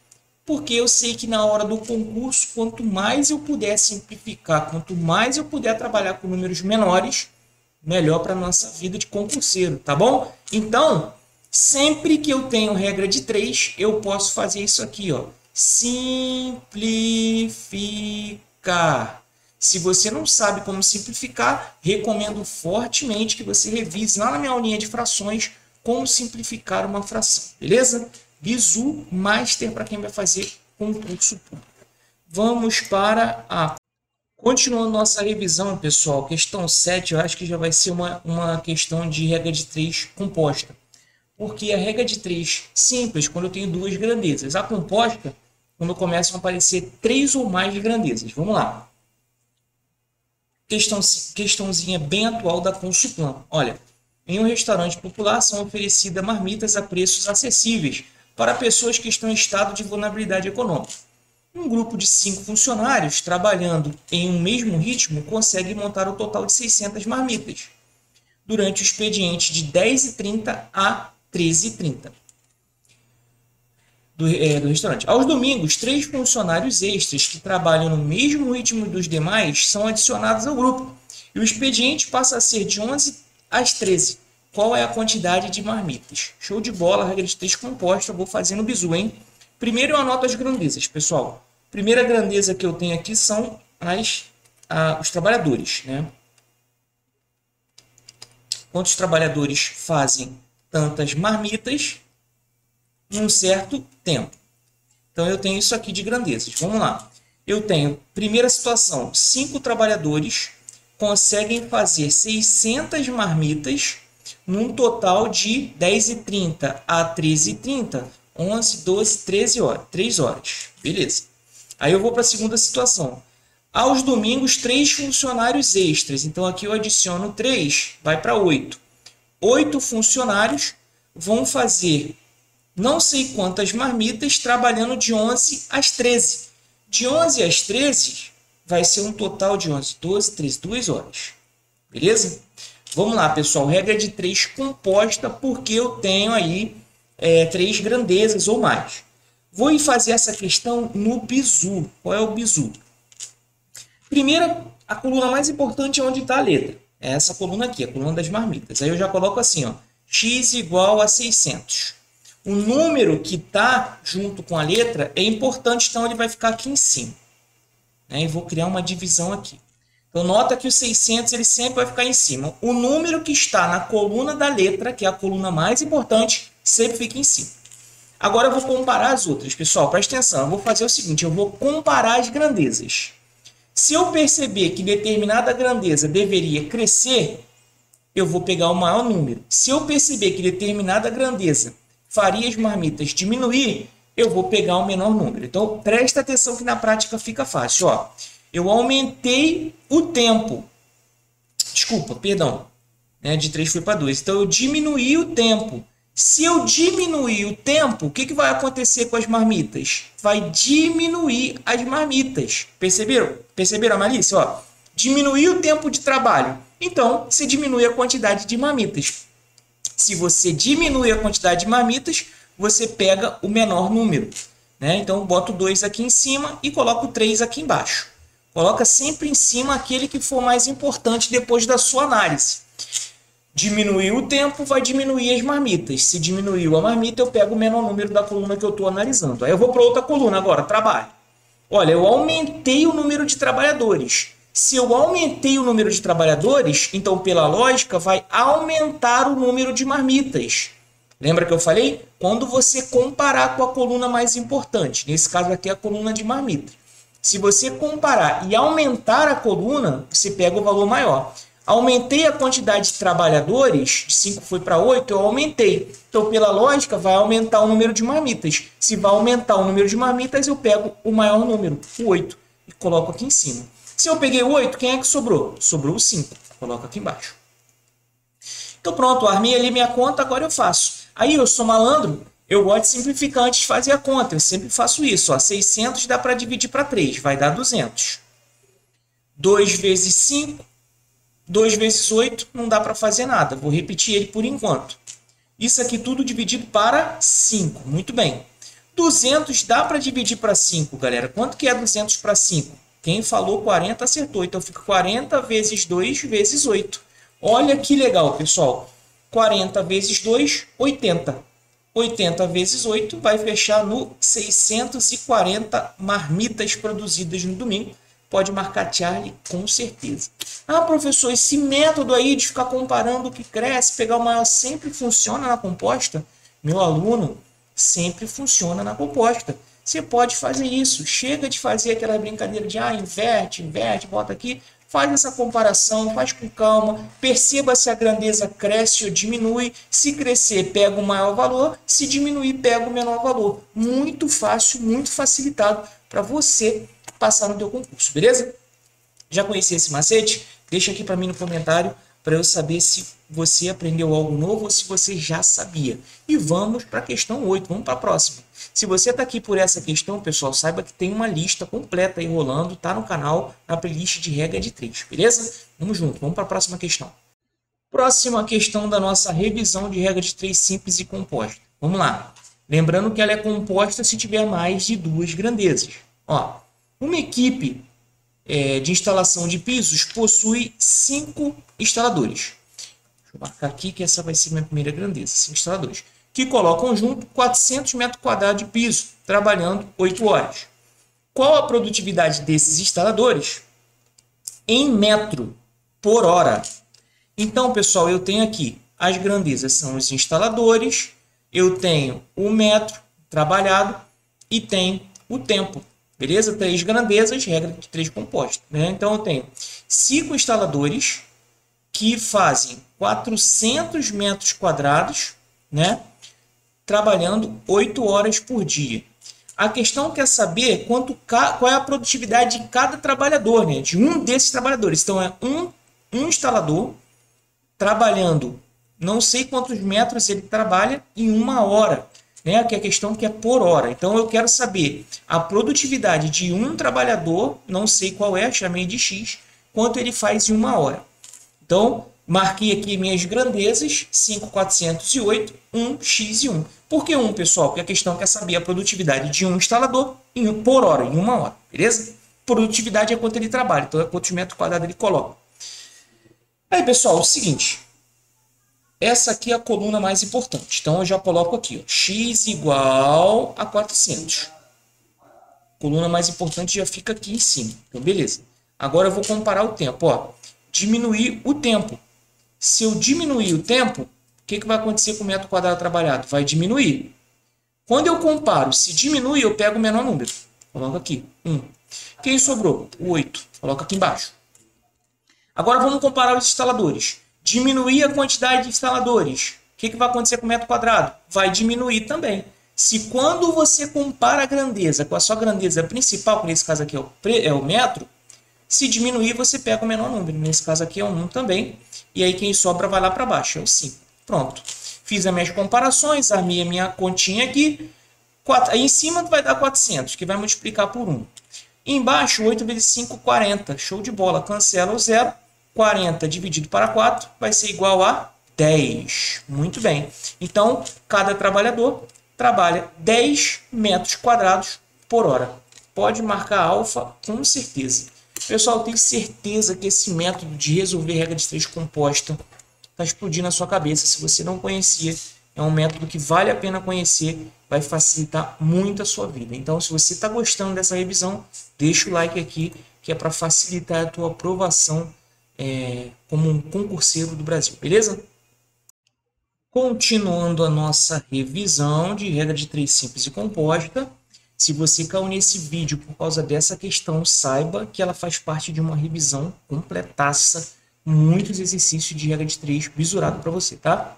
porque eu sei que na hora do concurso, quanto mais eu puder simplificar, quanto mais eu puder trabalhar com números menores, melhor para a nossa vida de concurseiro, tá bom? Então, sempre que eu tenho regra de 3, eu posso fazer isso aqui, ó. simplificar. Se você não sabe como simplificar, recomendo fortemente que você revise lá na minha aulinha de frações como simplificar uma fração, beleza? Bizu Master para quem vai fazer concurso público. Vamos para a... Continuando nossa revisão, pessoal, questão 7, eu acho que já vai ser uma questão de regra de 3 composta. Porque a regra de 3 simples, quando eu tenho duas grandezas. A composta, quando começam a aparecer 3 ou mais grandezas. Vamos lá. Questãozinha bem atual da Consuplan. Olha, em um restaurante popular são oferecidas marmitas a preços acessíveis para pessoas que estão em estado de vulnerabilidade econômica. Um grupo de 5 funcionários, trabalhando em um mesmo ritmo, consegue montar o total de 600 marmitas, durante o expediente de 10h30 a 13h30 do restaurante. Aos domingos, 3 funcionários extras que trabalham no mesmo ritmo dos demais são adicionados ao grupo, e o expediente passa a ser de 11 às 13. Qual é a quantidade de marmitas? Show de bola, regra de 3 composta, eu vou fazer no bizu, hein? Primeiro eu anoto as grandezas, pessoal. Primeira grandeza que eu tenho aqui são os trabalhadores, né? Quantos trabalhadores fazem tantas marmitas num certo tempo? Então eu tenho isso aqui de grandezas. Vamos lá. Eu tenho, primeira situação, 5 trabalhadores conseguem fazer 600 marmitas num total de 10h30 a 13h30, 11, 12, 13 horas, 3 horas. Beleza. Aí eu vou para a segunda situação. Aos domingos, 3 funcionários extras. Então, aqui eu adiciono 3, vai para 8. 8 funcionários vão fazer não sei quantas marmitas trabalhando de 11 às 13. De 11 às 13 vai ser um total de 11, 12, 13, 2 horas. Beleza? Vamos lá, pessoal. Regra de 3 composta, porque eu tenho aí 3 grandezas ou mais. Vou fazer essa questão no bizu. Qual é o bizu? Primeiro, a coluna mais importante é onde está a letra. É essa coluna aqui, a coluna das marmitas. Aí eu já coloco assim, ó, x igual a 600. O número que está junto com a letra é importante, então ele vai ficar aqui em cima. E vou criar uma divisão aqui. Então, nota que o 600 ele sempre vai ficar em cima. O número que está na coluna da letra, que é a coluna mais importante, sempre fica em cima. Agora eu vou comparar as outras. Pessoal, presta atenção. Eu vou fazer o seguinte, eu vou comparar as grandezas. Se eu perceber que determinada grandeza deveria crescer, eu vou pegar o maior número. Se eu perceber que determinada grandeza faria as marmitas diminuir, eu vou pegar o menor número. Então, presta atenção que na prática fica fácil. Ó, eu aumentei o tempo. Desculpa, perdão. De 3 foi para 2. Então, eu diminuí o tempo. Se eu diminuir o tempo, o que vai acontecer com as marmitas? Vai diminuir as marmitas. Perceberam? Perceberam a malícia? Ó, diminuir o tempo de trabalho. Então, você diminui a quantidade de marmitas. Se você diminui a quantidade de marmitas, você pega o menor número. Então, eu boto 2 aqui em cima e coloco 3 aqui embaixo. Coloca sempre em cima aquele que for mais importante depois da sua análise. Diminuiu o tempo, vai diminuir as marmitas. Se diminuiu a marmita, eu pego o menor número da coluna que eu estou analisando. Aí eu vou para outra coluna agora, trabalho. Olha, eu aumentei o número de trabalhadores. Se eu aumentei o número de trabalhadores, então, pela lógica, vai aumentar o número de marmitas. Lembra que eu falei? Quando você comparar com a coluna mais importante, nesse caso aqui é a coluna de marmita. Se você comparar e aumentar a coluna, você pega o valor maior. Aumentei a quantidade de trabalhadores, de 5 foi para 8, eu aumentei. Então, pela lógica, vai aumentar o número de marmitas. Se vai aumentar o número de marmitas, eu pego o maior número, o 8, e coloco aqui em cima. Se eu peguei o 8, quem é que sobrou? Sobrou o 5. Coloco aqui embaixo. Então, pronto, armei ali minha conta, agora eu faço. Aí, eu sou malandro, eu gosto de simplificar antes de fazer a conta. Eu sempre faço isso. Ó, 600 dá para dividir para 3, vai dar 200. 2 vezes 5. 2 vezes 8 não dá para fazer nada. Vou repetir ele por enquanto. Isso aqui tudo dividido para 5. Muito bem. 200 dá para dividir para 5, galera. Quanto que é 200 para 5? Quem falou 40 acertou. Então, fica 40 vezes 2 vezes 8. Olha que legal, pessoal. 40 vezes 2, 80. 80 vezes 8 vai fechar no 640 marmitas produzidas no domingo. Pode marcar Charlie com certeza. Ah, professor, esse método aí de ficar comparando o que cresce, pegar o maior, sempre funciona na composta? Meu aluno, sempre funciona na composta. Você pode fazer isso. Chega de fazer aquela brincadeira de inverte, inverte, bota aqui. Faz essa comparação, faz com calma, perceba se a grandeza cresce ou diminui. Se crescer, pega o maior valor, se diminuir, pega o menor valor. Muito fácil, muito facilitado para você passar no teu concurso, beleza? Já conheci esse macete? Deixa aqui para mim no comentário para eu saber se você aprendeu algo novo ou se você já sabia. E vamos para a questão 8, vamos para a próxima. Se você está aqui por essa questão, pessoal, saiba que tem uma lista completa aí rolando, tá no canal, na playlist de regra de 3, beleza? Vamos junto, vamos para a próxima questão. Próxima questão da nossa revisão de regra de 3 simples e composta. Vamos lá. Lembrando que ela é composta se tiver mais de 2 grandezas. Ó, uma equipe de instalação de pisos possui 5 instaladores. Deixa eu marcar aqui que essa vai ser minha primeira grandeza, 5 instaladores. Que colocam junto 400 metros quadrados de piso, trabalhando 8 horas. Qual a produtividade desses instaladores? Em metro por hora. Então, pessoal, eu tenho aqui as grandezas são os instaladores, eu tenho o metro trabalhado e tenho o tempo. Beleza? 3 grandezas, regra de 3 compostas. Né? Então, eu tenho 5 instaladores que fazem 400 metros quadrados, né? Trabalhando 8 horas por dia. A questão quer saber qual é a produtividade de cada trabalhador, né? De um desses trabalhadores. Então, é um instalador trabalhando não sei quantos metros ele trabalha em 1 hora. Né? Que é a questão que é por hora. Então, eu quero saber a produtividade de um trabalhador, não sei qual é, chamei de X, quanto ele faz em 1 hora. Então, marquei aqui minhas grandezas, 5, 408, 1, X e 1. Por que 1, pessoal? Porque a questão quer saber a produtividade de um instalador por hora, em 1 hora, beleza? Produtividade é quanto ele trabalha, então é quantos metros quadrados ele coloca. Aí, pessoal, é o seguinte. Essa aqui é a coluna mais importante. Então, eu já coloco aqui, ó, X igual a 400. Coluna mais importante já fica aqui em cima. Então, beleza. Agora, eu vou comparar o tempo. Ó. Diminuir o tempo. Se eu diminuir o tempo, o que vai acontecer com o metro quadrado trabalhado? Vai diminuir. Quando eu comparo, se diminui, eu pego o menor número. Coloco aqui, 1. Quem sobrou? O 8. Coloco aqui embaixo. Agora, vamos comparar os instaladores. Diminuir a quantidade de instaladores. O que vai acontecer com o metro quadrado? Vai diminuir também. Se quando você compara a grandeza com a sua grandeza principal, que nesse caso aqui é o metro, se diminuir, você pega o menor número. Nesse caso aqui é o 1 também. E aí quem sobra vai lá para baixo, é o 5. Pronto. Fiz as minhas comparações, armei a minha continha aqui. Aí em cima vai dar 400, que vai multiplicar por 1. E embaixo, 8 vezes 5, 40. Show de bola. Cancela o 0. 40 dividido para 4 vai ser igual a 10. Muito bem. Então, cada trabalhador trabalha 10 metros quadrados por hora. Pode marcar alfa com certeza. Pessoal, eu tenho certeza que esse método de resolver regra de 3 composta está explodindo na sua cabeça. Se você não conhecia, é um método que vale a pena conhecer, vai facilitar muito a sua vida. Então, se você está gostando dessa revisão, deixa o like aqui, que é para facilitar a tua aprovação como um concurseiro do Brasil, beleza? Continuando a nossa revisão de regra de 3 simples e composta, se você caiu nesse vídeo por causa dessa questão, saiba que ela faz parte de uma revisão completaça, muitos exercícios de regra de 3 bisurado para você, tá?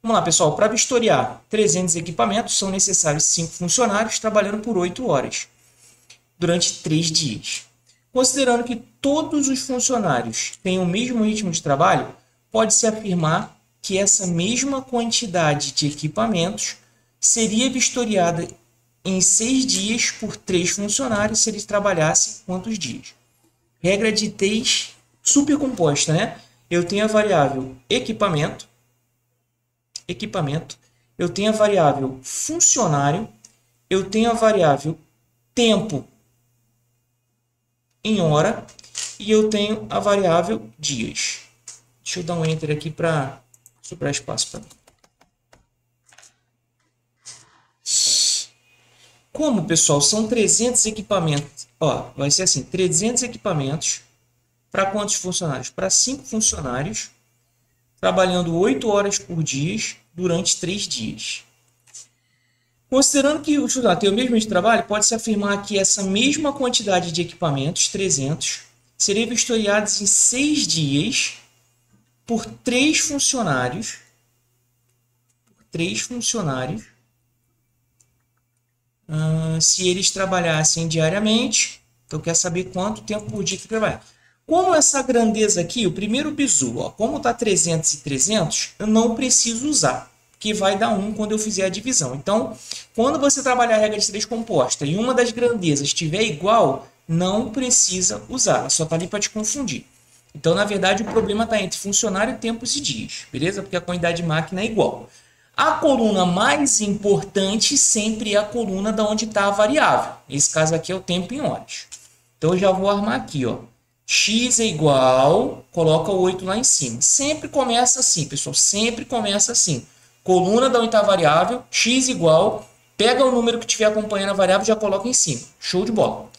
Vamos lá, pessoal, para vistoriar 300 equipamentos, são necessários 5 funcionários trabalhando por 8 horas, durante 3 dias. Considerando que todos os funcionários têm o mesmo ritmo de trabalho, pode-se afirmar que essa mesma quantidade de equipamentos seria vistoriada em 6 dias por 3 funcionários se eles trabalhassem quantos dias? Regra de 3 supercomposta, né? Eu tenho a variável equipamento, eu tenho a variável funcionário, eu tenho a variável tempo em hora e eu tenho a variável dias. Deixa eu dar um enter aqui para sobrar espaço para mim. Como, pessoal, são 300 equipamentos. Ó, vai ser assim, 300 equipamentos para quantos funcionários? Para 5 funcionários, trabalhando 8 horas por dia durante 3 dias. Considerando que o estudante tem o mesmo de trabalho, pode-se afirmar que essa mesma quantidade de equipamentos, 300, seriam vistoriados em 6 dias por 3 funcionários. Se eles trabalhassem diariamente, então quer saber quanto tempo por dia que trabalhar. Como essa grandeza aqui, o primeiro bizu, ó, como está 300 e 300, eu não preciso usar, que vai dar 1 quando eu fizer a divisão. Então, quando você trabalhar a regra de 3 composta e uma das grandezas estiver igual, não precisa usar, ela só está ali para te confundir. Então, na verdade, o problema está entre funcionário, tempos e dias, beleza? Porque a quantidade de máquina é igual. A coluna mais importante sempre é a coluna da onde está a variável. Nesse caso aqui é o tempo em horas. Então, eu já vou armar aqui, ó. X é igual, coloca o 8 lá em cima. Sempre começa assim, pessoal. Sempre começa assim. Coluna da onde está a variável, x igual, pega o número que estiver acompanhando a variável e já coloca em cima. Show de bola.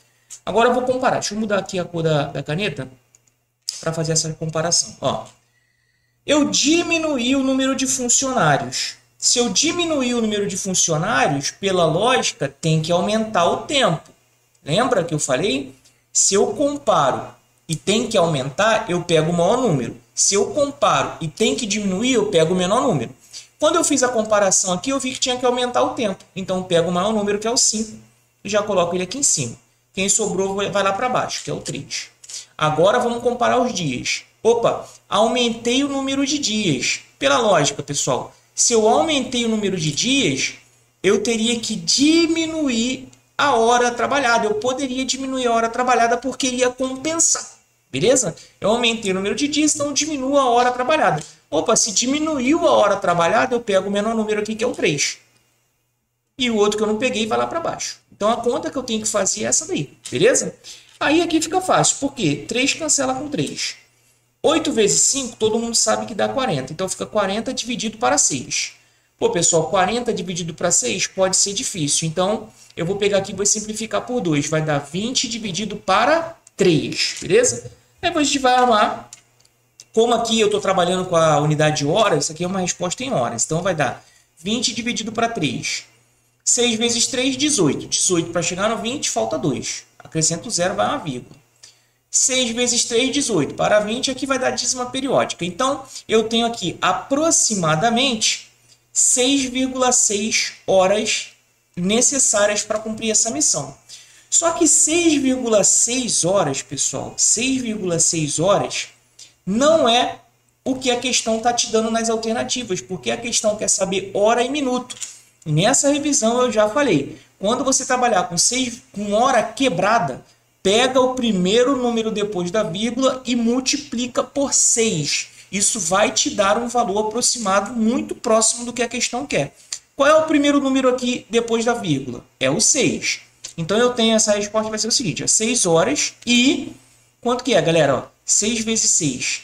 Agora eu vou comparar. Deixa eu mudar aqui a cor da caneta para fazer essa comparação. Ó. Eu diminuí o número de funcionários. Se eu diminuir o número de funcionários, pela lógica, tem que aumentar o tempo. Lembra que eu falei? Se eu comparo e tem que aumentar, eu pego o maior número. Se eu comparo e tem que diminuir, eu pego o menor número. Quando eu fiz a comparação aqui, eu vi que tinha que aumentar o tempo. Então, eu pego o maior número, que é o 5, e já coloco ele aqui em cima. Quem sobrou vai lá para baixo, que é o 3. Agora, vamos comparar os dias. Opa, aumentei o número de dias. Pela lógica, pessoal, se eu aumentei o número de dias, eu teria que diminuir a hora trabalhada. Eu poderia diminuir a hora trabalhada porque iria compensar. Beleza? Eu aumentei o número de dias, então diminuo a hora trabalhada. Opa, se diminuiu a hora trabalhada, eu pego o menor número aqui, que é o 3. E o outro que eu não peguei vai lá para baixo. Então, a conta que eu tenho que fazer é essa daí. Beleza? Aí aqui fica fácil. Por quê? 3 cancela com 3. 8 vezes 5, todo mundo sabe que dá 40. Então, fica 40 dividido para 6. Pô, pessoal, 40 dividido para 6 pode ser difícil. Então, eu vou pegar aqui e vou simplificar por 2. Vai dar 20 dividido para 3. Beleza? Depois a gente vai armar. Como aqui eu estou trabalhando com a unidade de horas, isso aqui é uma resposta em horas. Então, vai dar 20 dividido para 3. 6 vezes 3, 18. 18 para chegar no 20, falta 2. Acrescento 0, vai uma vírgula. 6 vezes 3, 18. Para 20, aqui vai dar dízima periódica. Então, eu tenho aqui aproximadamente 6,6 horas necessárias para cumprir essa missão. Só que 6,6 horas, pessoal, 6,6 horas não é o que a questão está te dando nas alternativas, porque a questão quer saber hora e minuto. E nessa revisão eu já falei, quando você trabalhar com hora quebrada, pega o primeiro número depois da vírgula e multiplica por 6. Isso vai te dar um valor aproximado muito próximo do que a questão quer. Qual é o primeiro número aqui depois da vírgula? É o 6. Então eu tenho essa resposta, vai ser o seguinte, 6 horas e... Quanto que é, galera? Ó, 6 vezes 6.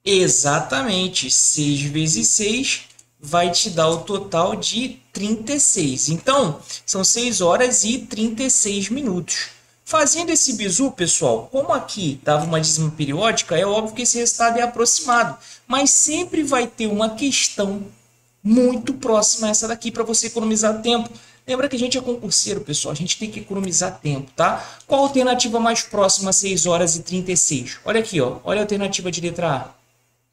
Exatamente, 6 vezes 6 vai te dar o total de 36. Então, são 6 horas e 36 minutos. Fazendo esse bizu, pessoal, como aqui dava uma dízima periódica, é óbvio que esse resultado é aproximado. Mas sempre vai ter uma questão muito próxima a essa daqui para você economizar tempo. Lembra que a gente é concurseiro, pessoal. A gente tem que economizar tempo, tá? Qual a alternativa mais próxima a 6 horas e 36? Olha aqui, ó. Olha a alternativa de letra A.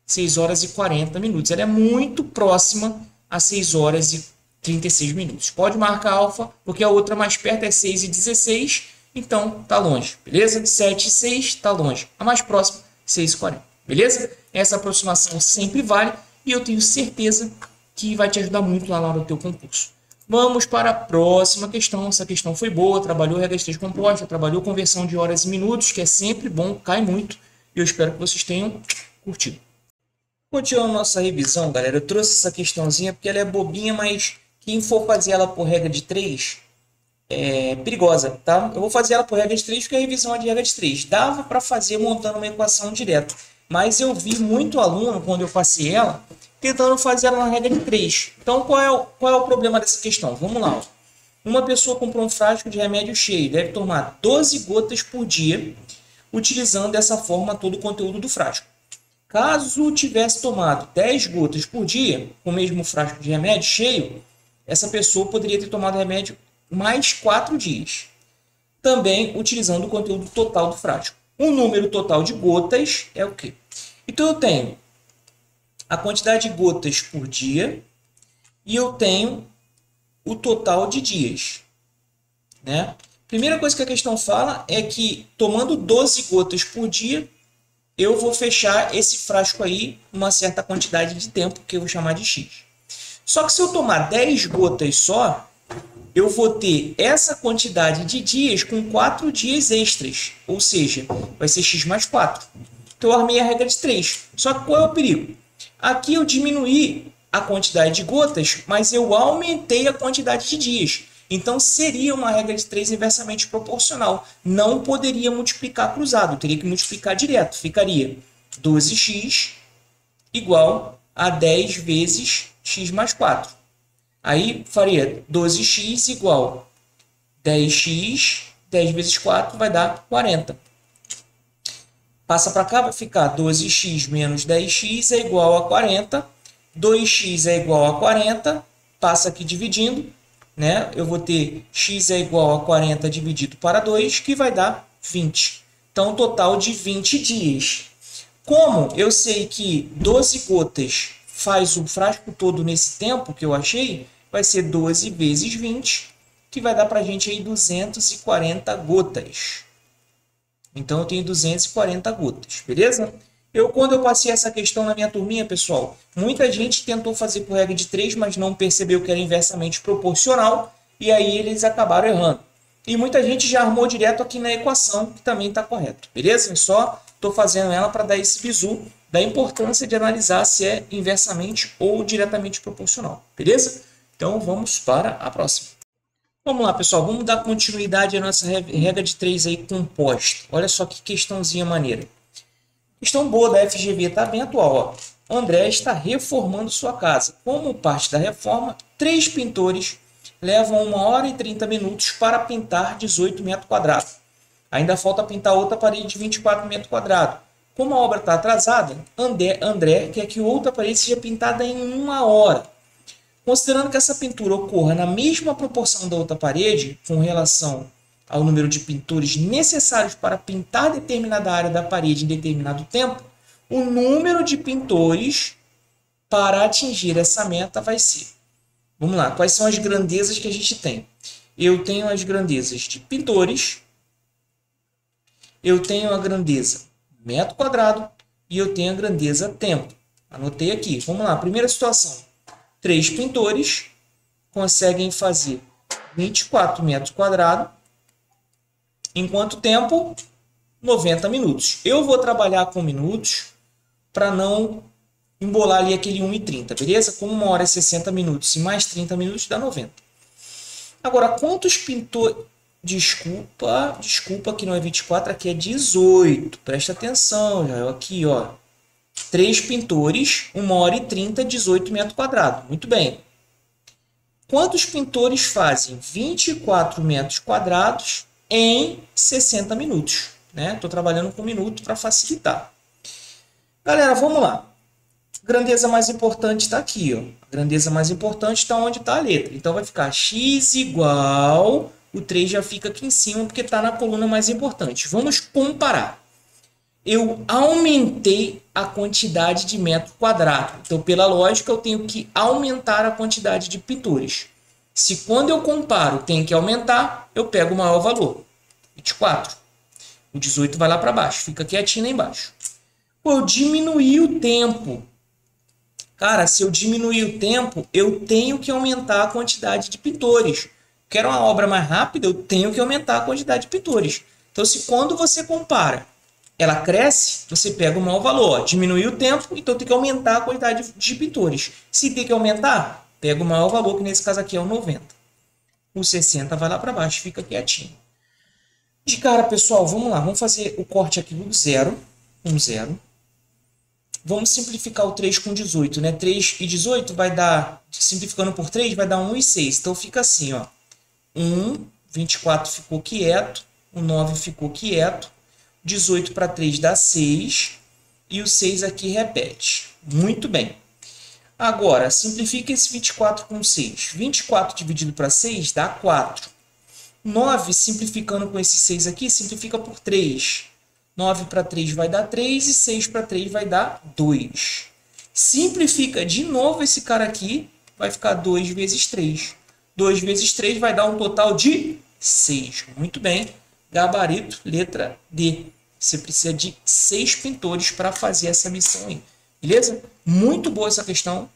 6 horas e 40 minutos. Ela é muito próxima a 6 horas e 36 minutos. Pode marcar alfa, porque a outra mais perto é 6 e 16, então tá longe, beleza? 7 e 6 tá longe. A mais próxima, 6 e 40, beleza? Essa aproximação sempre vale e eu tenho certeza que vai te ajudar muito lá no teu concurso. Vamos para a próxima questão. Essa questão foi boa, trabalhou regra de 3 composta, trabalhou conversão de horas e minutos, que é sempre bom, cai muito. E eu espero que vocês tenham curtido. Continuando nossa revisão, galera, eu trouxe essa questãozinha porque ela é bobinha, mas quem for fazer ela por regra de 3 é perigosa, tá? Eu vou fazer ela por regra de 3 porque a revisão é de regra de 3. Dava para fazer montando uma equação direta, mas eu vi muito aluno, quando eu passei ela, tentando fazer ela na regra de 3. Então, qual é o problema dessa questão? Vamos lá. Ó. Uma pessoa comprou um frasco de remédio cheio, deve tomar 12 gotas por dia, utilizando dessa forma todo o conteúdo do frasco. Caso tivesse tomado 10 gotas por dia, com o mesmo frasco de remédio cheio, essa pessoa poderia ter tomado remédio mais 4 dias, também utilizando o conteúdo total do frasco. O número total de gotas é o quê? Então eu tenho a quantidade de gotas por dia e eu tenho o total de dias, né? Primeira coisa que a questão fala é que tomando 12 gotas por dia, eu vou fechar esse frasco aí uma certa quantidade de tempo, que eu vou chamar de X. Só que se eu tomar 10 gotas só, eu vou ter essa quantidade de dias com 4 dias extras, ou seja, vai ser X mais 4. Então eu armei a regra de 3. Só que qual é o perigo? Aqui eu diminuí a quantidade de gotas, mas eu aumentei a quantidade de dias. Então seria uma regra de 3 inversamente proporcional. Não poderia multiplicar cruzado, teria que multiplicar direto. Ficaria 12x igual a 10 vezes x mais 4. Aí faria 12x igual 10x, 10 vezes 4 vai dar 40. Passa para cá, vai ficar 12x menos 10x é igual a 40. 2x é igual a 40. Passa aqui dividindo, né? Eu vou ter x é igual a 40 dividido para 2, que vai dar 20. Então, um total de 20 dias. Como eu sei que 12 gotas faz o frasco todo nesse tempo que eu achei, vai ser 12 vezes 20, que vai dar para a gente aí 240 gotas. Então, eu tenho 240 gotas, beleza? Quando eu passei essa questão na minha turminha, pessoal, muita gente tentou fazer por regra de 3, mas não percebeu que era inversamente proporcional, e aí eles acabaram errando. E muita gente já armou direto aqui na equação, que também está correto, beleza? Eu só estou fazendo ela para dar esse bizu da importância de analisar se é inversamente ou diretamente proporcional, beleza? Então, vamos para a próxima. Vamos lá, pessoal, vamos dar continuidade à nossa regra de 3 aí composta. Olha só que questãozinha maneira. Questão boa da FGV, está bem atual. Ó. André está reformando sua casa. Como parte da reforma, 3 pintores levam 1 hora e 30 minutos para pintar 18 metros quadrados. Ainda falta pintar outra parede de 24 metros quadrados. Como a obra está atrasada, André quer que outra parede seja pintada em 1 hora. Considerando que essa pintura ocorra na mesma proporção da outra parede, com relação ao número de pintores necessários para pintar determinada área da parede em determinado tempo, o número de pintores para atingir essa meta vai ser. Vamos lá, quais são as grandezas que a gente tem? Eu tenho as grandezas de pintores, eu tenho a grandeza metro quadrado e eu tenho a grandeza tempo. Anotei aqui. Vamos lá, primeira situação. 3 pintores conseguem fazer 24 metros quadrados. Em quanto tempo? 90 minutos. Eu vou trabalhar com minutos para não embolar ali aquele 1,30, beleza? Como 1 hora é 60 minutos e mais 30 minutos dá 90. Agora, quantos pintores... Desculpa que não é 24, aqui é 18. Presta atenção, já aqui, ó. 3 pintores, 1 hora e 30, 18 metros quadrados. Muito bem. Quantos pintores fazem 24 metros quadrados em 60 minutos? Estou trabalhando com minuto para facilitar. Galera, vamos lá. Grandeza mais importante está aqui. Ó. A grandeza mais importante está onde está a letra. Então, vai ficar x igual... O 3 já fica aqui em cima porque está na coluna mais importante. Vamos comparar. Eu aumentei a quantidade de metro quadrado. Então, pela lógica, eu tenho que aumentar a quantidade de pintores. Se quando eu comparo tem que aumentar, eu pego o maior valor, 24. O 18 vai lá para baixo, fica quietinho lá embaixo. Pô, eu diminuí o tempo. Cara, se eu diminuir o tempo, eu tenho que aumentar a quantidade de pintores. Quero uma obra mais rápida, eu tenho que aumentar a quantidade de pintores. Então, se quando você compara, ela cresce, você pega o maior valor. Ó, diminuir o tempo, então tem que aumentar a quantidade de pintores. Se tem que aumentar, pega o maior valor, que nesse caso aqui é o 90. O 60 vai lá para baixo, fica quietinho. De cara, pessoal, vamos lá. Vamos fazer o corte aqui do 0. 0. Vamos simplificar o 3 com 18. Né? 3 e 18 vai dar, simplificando por 3, vai dar 1 e 6. Então, fica assim, ó. 24 ficou quieto, o 9 ficou quieto, 18 para 3 dá 6, e o 6 aqui repete. Muito bem. Agora, simplifica esse 24 com 6. 24 dividido para 6 dá 4. 9, simplificando com esse 6 aqui, simplifica por 3. 9 para 3 vai dar 3 e 6 para 3 vai dar 2. Simplifica de novo esse cara aqui, vai ficar 2 vezes 3. 2 vezes 3 vai dar um total de 6. Muito bem. Gabarito, letra D. Você precisa de 6 pintores para fazer essa missão aí. Beleza? Muito boa essa questão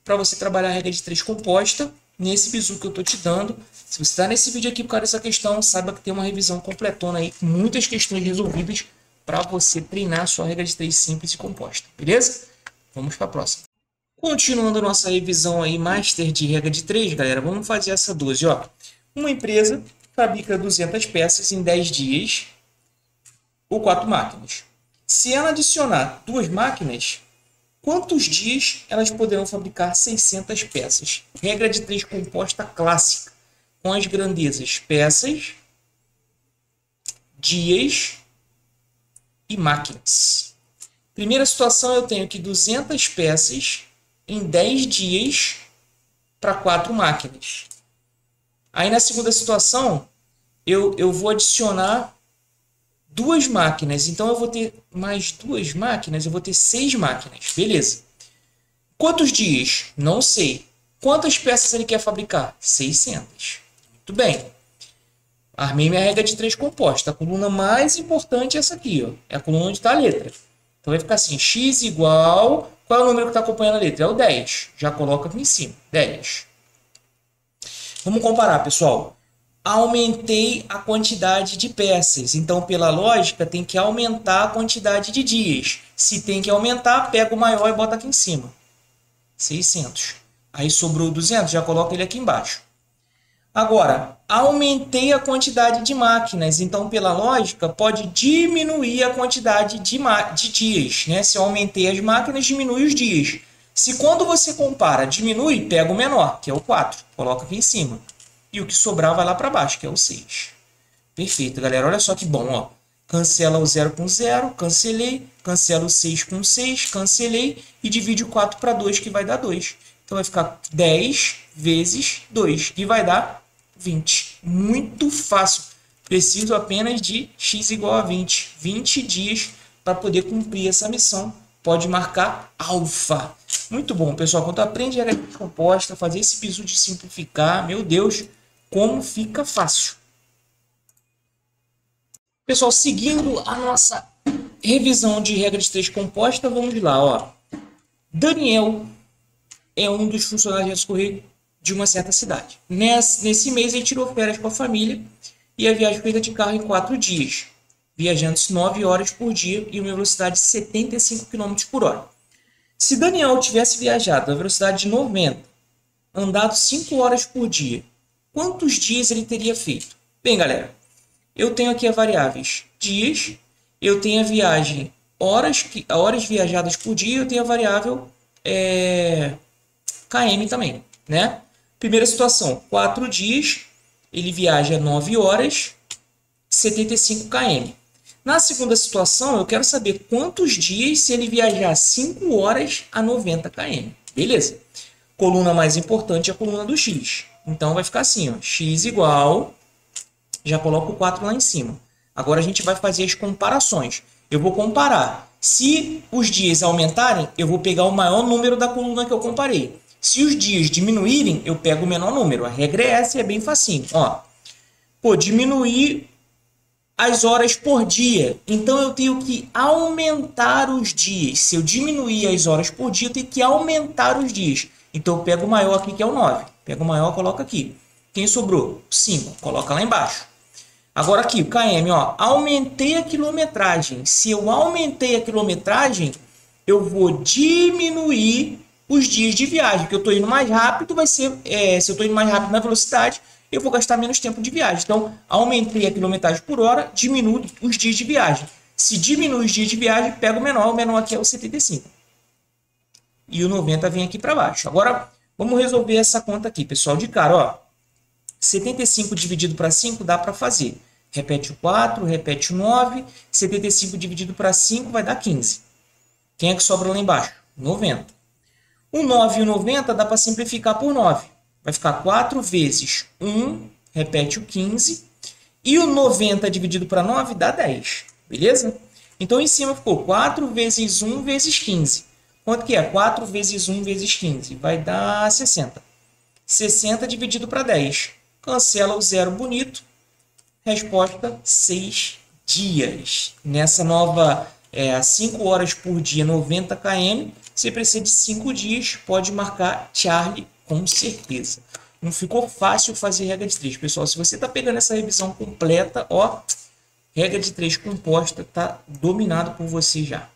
para você trabalhar a regra de 3 composta nesse bizu que eu estou te dando. Se você está nesse vídeo aqui por causa dessa questão, saiba que tem uma revisão completona aí, com muitas questões resolvidas para você treinar a sua regra de 3 simples e composta. Beleza? Vamos para a próxima. Continuando nossa revisão aí, master de regra de 3, galera, vamos fazer essa 12. Ó. Uma empresa fabrica 200 peças em 10 dias ou 4 máquinas. Se ela adicionar 2 máquinas, quantos dias elas poderão fabricar 600 peças? Regra de 3 composta clássica, com as grandezas peças, dias e máquinas. Primeira situação, eu tenho aqui 200 peças em 10 dias para 4 máquinas. Aí na segunda situação, eu vou adicionar 2 máquinas. Então eu vou ter mais 2 máquinas, eu vou ter 6 máquinas. Beleza. Quantos dias? Não sei. Quantas peças ele quer fabricar? 600. Muito bem. Armei minha regra de 3 composta. A coluna mais importante é essa aqui, ó. É a coluna onde está a letra. Então vai ficar assim, x igual... Qual é o número que está acompanhando a letra? É o 10. Já coloca aqui em cima. 10. Vamos comparar, pessoal. Aumentei a quantidade de peças. Então, pela lógica, tem que aumentar a quantidade de dias. Se tem que aumentar, pega o maior e bota aqui em cima. 600. Aí sobrou 200, já coloca ele aqui embaixo. Agora, aumentei a quantidade de máquinas. Então, pela lógica, pode diminuir a quantidade de dias. Né? Se eu aumentei as máquinas, diminui os dias. Se quando você compara, diminui, pega o menor, que é o 4. Coloca aqui em cima. E o que sobrar vai lá para baixo, que é o 6. Perfeito, galera. Olha só que bom. Ó. Cancela o 0 com 0, cancelei. Cancela o 6 com 6, cancelei. E divide o 4 para 2, que vai dar 2. Então, vai ficar 10 vezes 2, que vai dar 20. Muito fácil. Preciso apenas de x igual a 20. 20 dias para poder cumprir essa missão. Pode marcar alfa. Muito bom, pessoal. Quando aprende a regra composta, fazer esse bizu de simplificar, meu Deus, como fica fácil. Pessoal, seguindo a nossa revisão de regra de 3 composta, vamos lá. Ó. Daniel é um dos funcionários do Correio de uma certa cidade. Nesse mês, ele tirou férias com a família e a viagem feita de carro em 4 dias, viajando 9 horas por dia e uma velocidade de 75 km por hora. Se Daniel tivesse viajado a velocidade de 90, andado 5 horas por dia, quantos dias ele teria feito? Bem, galera, eu tenho aqui as variáveis dias, eu tenho a viagem horas viajadas por dia, eu tenho a variável km também, né? Primeira situação, 4 dias, ele viaja 9 horas, 75 km. Na segunda situação, eu quero saber quantos dias se ele viajar 5 horas a 90 km. Beleza? Coluna mais importante é a coluna do x. Então, vai ficar assim, ó, x igual, já coloco o 4 lá em cima. Agora, a gente vai fazer as comparações. Eu vou comparar. Se os dias aumentarem, eu vou pegar o maior número da coluna que eu comparei. Se os dias diminuírem, eu pego o menor número. A regra é essa e é bem facinho. Ó, pô, diminuir as horas por dia. Então, eu tenho que aumentar os dias. Se eu diminuir as horas por dia, eu tenho que aumentar os dias. Então, eu pego o maior aqui, que é o 9. Pego o maior, coloco aqui. Quem sobrou? 5. Coloca lá embaixo. Agora aqui, o km, ó, aumentei a quilometragem. Se eu aumentei a quilometragem, eu vou diminuir os dias de viagem. Porque eu estou indo mais rápido, vai ser, se eu estou indo mais rápido na velocidade, eu vou gastar menos tempo de viagem. Então, aumentei a quilometragem por hora, diminuo os dias de viagem. Se diminui os dias de viagem, pego o menor aqui é o 75. E o 90 vem aqui para baixo. Agora, vamos resolver essa conta aqui, pessoal, de cara, ó. 75 dividido para 5 dá para fazer. Repete o 4, repete o 9. 75 dividido para 5 vai dar 15. Quem é que sobra lá embaixo? 90. O 9 e o 90 dá para simplificar por 9. Vai ficar 4 vezes 1, repete o 15. E o 90 dividido para 9 dá 10. Beleza? Então, em cima ficou 4 vezes 1 vezes 15. Quanto que é? 4 vezes 1 vezes 15. Vai dar 60. 60 dividido para 10. Cancela o zero bonito. Resposta, 6 dias. Nessa nova 5 horas por dia, 90 km, você precisa de 5 dias, pode marcar Charlie com certeza. Não ficou fácil fazer regra de 3. Pessoal, se você está pegando essa revisão completa, ó, regra de 3 composta está dominado por você já.